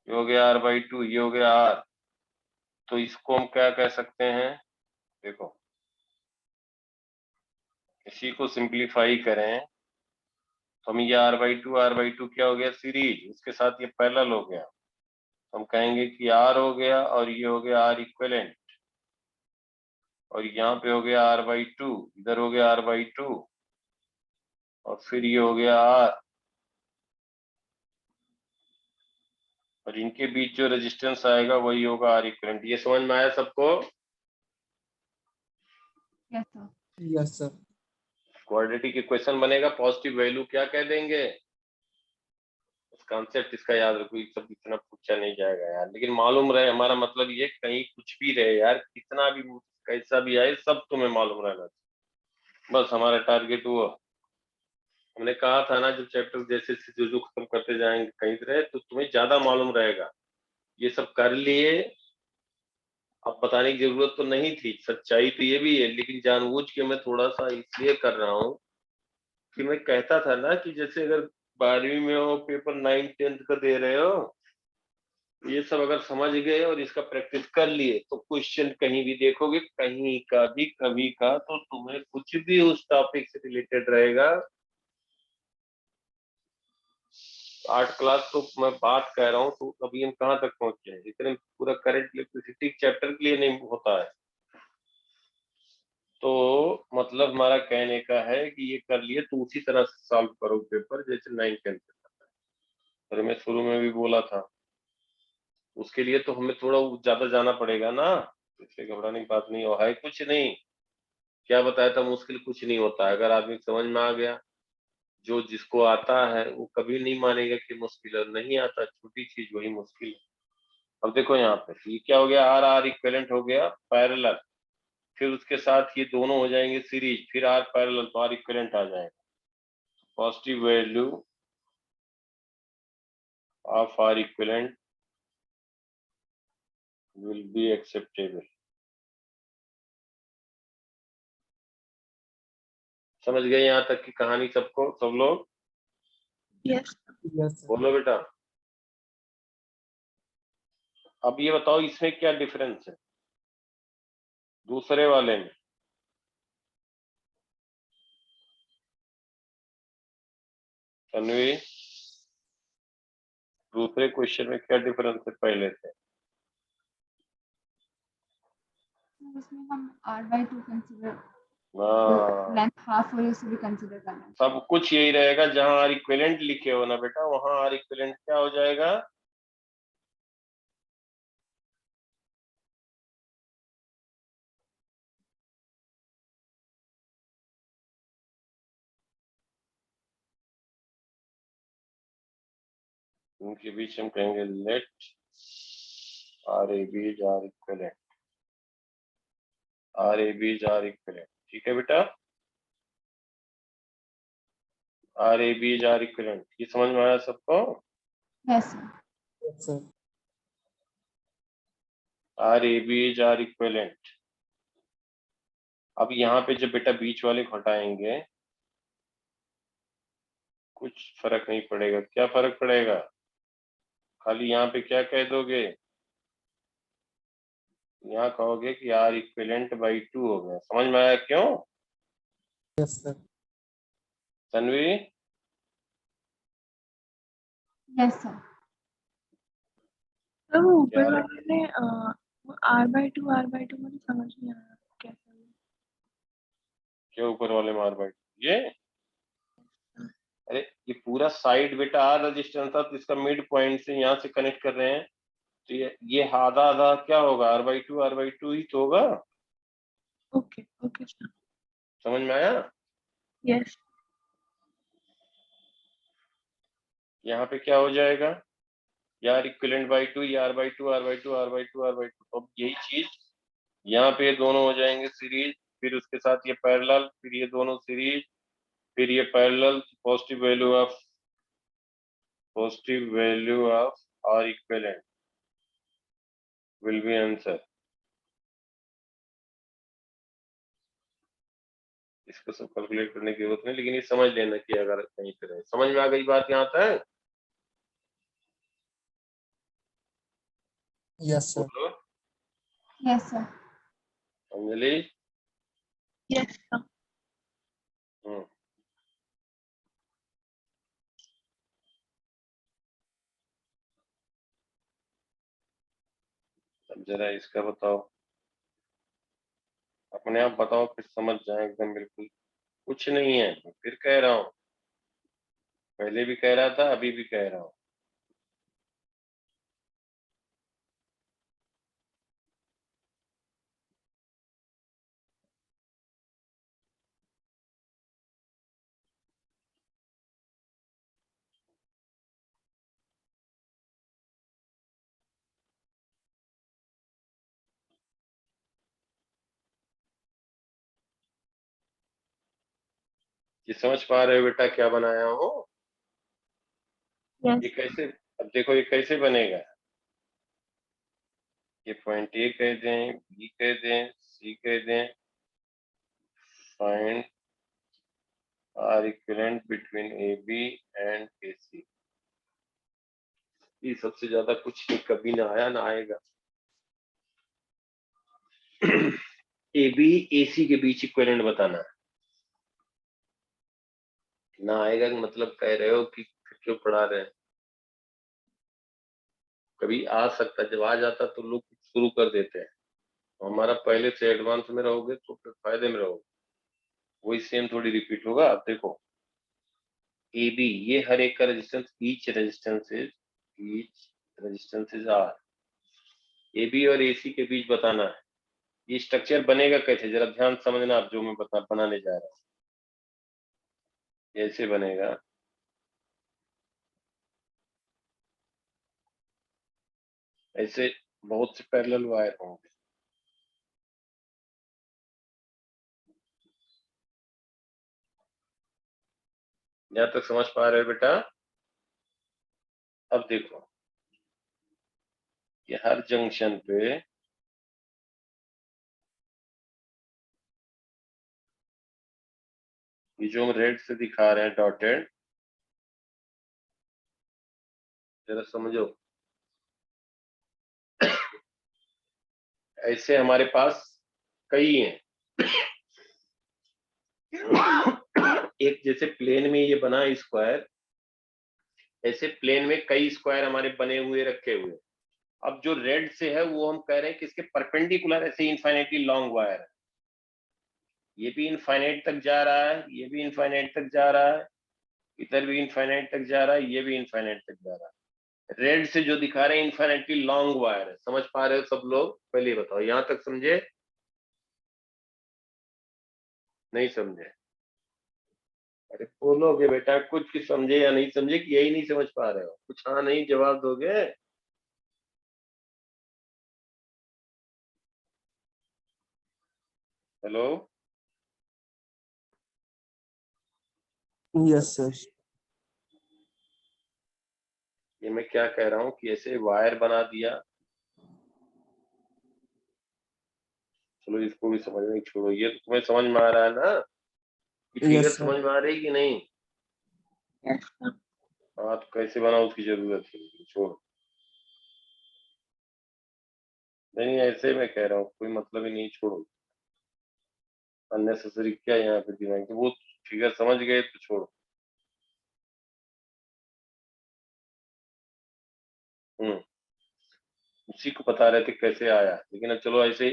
S1: ये हो गया R/2, ये हो गया R। तो इसको हम क्या कह सकते हैं, देखो इसी को सिंप्लीफाई करें तो हम ये R/2 क्या हो गया, सीरीज, इसके साथ ये पैरेलल हो गया, हम कहेंगे कि R हो गया और ये हो गया R इक्विवेलेंट, और यहाँ पे हो गया R/2, इधर हो गया R/2, और फिर ये हो गया R, और इनके बीच जो रेजिस्टेंस आएगा वही होगा R इक्विवेलेंट। ये समझ में आया सबको?
S2: Yes sir.
S4: Yes sir.
S1: Quadratic equation बनेगा, पॉजिटिव वैल्यू क्या कह देंगे? कॉन्सेप्ट इसका याद रखो, ये सब इतना पूछा नहीं जाएगा यार, लेकिन मालूम रहे, हमारा मतलब ये कहीं कुछ भी रहे यार, कितना भी कैसा भी आए, सब तुम्हें मालूम रहना चाहिए, बस हमारा टारगेट वो। हमने कहा था ना, जब चैप्टर जैसे जो खत्म करते जाएंगे कहीं रहे तो तुम्हें ज्यादा मालूम रहेगा। ये सब कर लिए, अब बताने की जरूरत तो नहीं थी, सच्चाई तो ये भी है, लेकिन जानबूझ के मैं थोड़ा सा इसलिए कर रहा हूँ कि मैं कहता था ना कि जैसे अगर 12वीं में हो, पेपर 9th 10th का दे रहे हो, ये सब अगर समझ गए और इसका प्रैक्टिस कर लिए तो क्वेश्चन कहीं भी देखोगे, कहीं का भी कभी का, तो तुम्हें कुछ भी उस टॉपिक से रिलेटेड रहेगा। 8 क्लास तो मैं बात कह रहा हूँ, तो अभी हम कहाँ तक पहुंचे हैं, इतने पूरा करंट इलेक्ट्रिसिटी चैप्टर के लिए नहीं होता है। तो मतलब हमारा कहने का है कि ये कर लिए तो उसी तरह से सॉल्व करो पेपर जैसे 9th 10th का। और मैं शुरू में भी बोला था, उसके लिए तो हमें थोड़ा ज्यादा जाना पड़ेगा ना, इसलिए घबराने की बात नहीं हो, है कुछ नहीं। क्या बताया था, मुश्किल कुछ नहीं होता है, अगर आदमी समझ में आ गया, जो जिसको आता है वो कभी नहीं मानेगा कि मुश्किल है, नहीं आता छोटी चीज वही मुश्किल है। अब देखो यहाँ पे ये क्या हो गया, आर आर इक्विवेलेंट हो गया पैरेलल, फिर उसके साथ ये दोनों हो जाएंगे सीरीज, फिर आर पैरेलल तो आर इक्विवेलेंट आ जाएगा। Positive value of R equivalent will be acceptable. समझ गए यहाँ तक की कहानी सबको, सब लोग?
S3: Yes
S4: yes sir.
S1: बोलो बेटा। अब ये बताओ इसमें क्या डिफरेंस है दूसरे वाले में? तन्वी, दूसरे क्वेश्चन में क्या डिफरेंस है पहले से?
S2: उसमें हम R/2 कंसीडर,
S1: हाँ,
S2: लेंथ हाफ और उसे भी कंसीडर करना है।
S1: सब कुछ यही रहेगा, जहां आर इक्विवेलेंट लिखे हो ना बेटा, वहां आर इक्विवेलेंट क्या हो जाएगा? उनके बीच हम कहेंगे let R A B is R equivalent, R A B is R equivalent, ठीक है बेटा? R A B is R equivalent, ये समझ में आया सबको?
S2: Yes sir.
S4: Yes sir.
S1: R A B is R equivalent. अब यहाँ पे जब बेटा बीच वाले को हटाएंगे कुछ फर्क नहीं पड़ेगा, क्या फर्क पड़ेगा? खाली यहाँ पे क्या कह दोगे, यहाँ कहोगे कि आर इक्विवेलेंट बाई 2 हो गया। समझ में आया क्यों?
S4: Yes sir.
S1: Tanvi,
S2: yes sir.
S3: तो वो ऊपर
S1: क्या
S3: वाले ने वो R/2 मुझे समझ नहीं आया कैसा है।
S1: क्या ऊपर वाले मार बैठ ये? अरे ये पूरा साइड बेटा आर रेजिस्टेंस था, तो इसका मिड पॉइंट से यहाँ से कनेक्ट कर रहे हैं, तो ये आधा आधा क्या होगा, R/2 ही तो होगा।
S3: Okay okay sir.
S1: समझ में आया?
S3: यस
S1: यहाँ पे क्या हो जाएगा, यार इक्विवेलेंट बाई 2, ये R/2 R/2 R/2 R/2, तो अब यही चीज यहाँ पे ये दोनों हो जाएंगे सीरीज, फिर उसके साथ ये पैरेलल, फिर ये दोनों सीरीज, फिर ये parallel, positive value of R equivalent will be answer. इसको सब कैलकुलेट करने की जरूरत नहीं, लेकिन ये समझ लेना कि अगर कहीं पे रहे। समझ में आ गई बात यहाँ तक?
S4: Yes sir.
S1: बोलो
S2: yes sir.
S1: Anjali.
S3: Yes sir.
S1: हम्म, अब जरा इसका बताओ, अपने आप बताओ, फिर समझ जाए एकदम बिल्कुल। कुछ नहीं है, मैं फिर कह रहा हूँ, पहले भी कह रहा था, अभी भी कह रहा हूँ। ये समझ पा रहे हो बेटा क्या बनाया हो?
S3: यस
S1: ये कैसे, अब देखो ये कैसे बनेगा। ये पॉइंट ए कह दें, बी कह दें, सी कह दें, find R equivalent between A B and A C. ये सबसे ज्यादा कुछ नहीं, कभी ना आया ना आएगा। ए बी ए सी के बीच इक्विवेलेंट बताना है। ना आएगा कि मतलब कह रहे हो कि क्यों पढ़ा रहे हैं। कभी आ सकता, जब आ जाता तो लोग शुरू कर देते हैं। हमारा पहले से एडवांस में रहोगे तो फिर फायदे में रहोगे। वही सेम थोड़ी रिपीट होगा। अब देखो ए बी, ये हर एक का resistance, each resistance is R. A B और ए सी के बीच बताना है। ये स्ट्रक्चर बनेगा कैसे, जरा ध्यान समझना आप, जो मैं बनाने जा रहा हूँ। ऐसे बनेगा, ऐसे बहुत से पैरेलल वायर होंगे। यहाँ तक समझ पा रहे हो बेटा? अब देखो ये हर जंक्शन पे ये जो हम रेड से दिखा रहे हैं डॉटेड, जरा समझो। ऐसे हमारे पास कई हैं। एक जैसे प्लेन में ये बना स्क्वायर, ऐसे प्लेन में कई स्क्वायर हमारे बने हुए रखे हुए। अब जो रेड से है वो हम कह रहे हैं कि इसके परपेंडिकुलर ऐसे इनफाइनाइटली लॉन्ग वायर है। ये भी इनफाइनाइट तक जा रहा है, ये भी इनफाइनाइट तक जा रहा है, इधर भी इनफाइनाइट तक जा रहा है, ये भी इनफाइनाइट तक जा रहा है। रेड से जो दिखा रहे हैं इनफाइनाइटली लॉन्ग वायर है। समझ पा रहे हो सब लोग? पहले बताओ, यहां तक समझे? नहीं समझे? अरे बोलोगे बेटा कुछ कि समझे या नहीं समझे, कि यही नहीं समझ पा रहे हो? कुछ हाँ नहीं जवाब दोगे? हेलो?
S4: Yes sir.
S1: ये मैं क्या कह रहा हूँ कि ऐसे वायर बना दिया। चलो इसको भी समझ में छोड़ो, ये तो तुम्हें समझ में आ रहा है ना? कि फिगर
S4: यस सर।
S1: समझ में आ रही कि नहीं? हाँ तो कैसे बना उसकी जरूरत है, छोड़ो। नहीं ऐसे मैं कह रहा हूँ, कोई मतलब ही नहीं, छोड़ो। अननेसेसरी क्या यहाँ पे दिमाग, तो वो फिगर समझ गए तो छोड़ो। उसी को बता रहे थे कैसे आया, लेकिन अब चलो ऐसे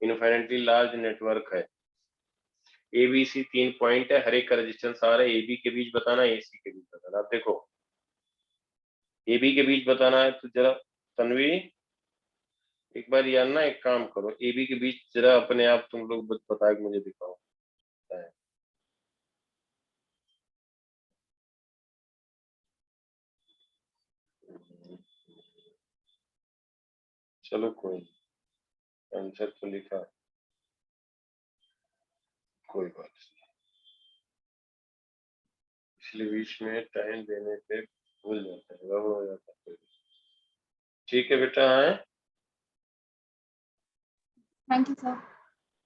S1: इनफाइनाइटली लार्ज नेटवर्क है। एबीसी 3 पॉइंट है, हर एक का रेजिस्टेंस आ रहा है। एबी के बीच बताना, एसी के बीच बताना। अब देखो एबी के बीच बताना है तो जरा तन्वी एक बार यार ना एक काम करो, एबी के बीच जरा अपने आप तुम लोग बता के मुझे दिखाओ। चलो कोई आंसर तो लिखा, कोई बात नहीं, इसलिए बीच में टाइम देने पे भूल जाता है, गड़बड़ हो जाता है। ठीक है बेटा है।
S2: Thank you sir.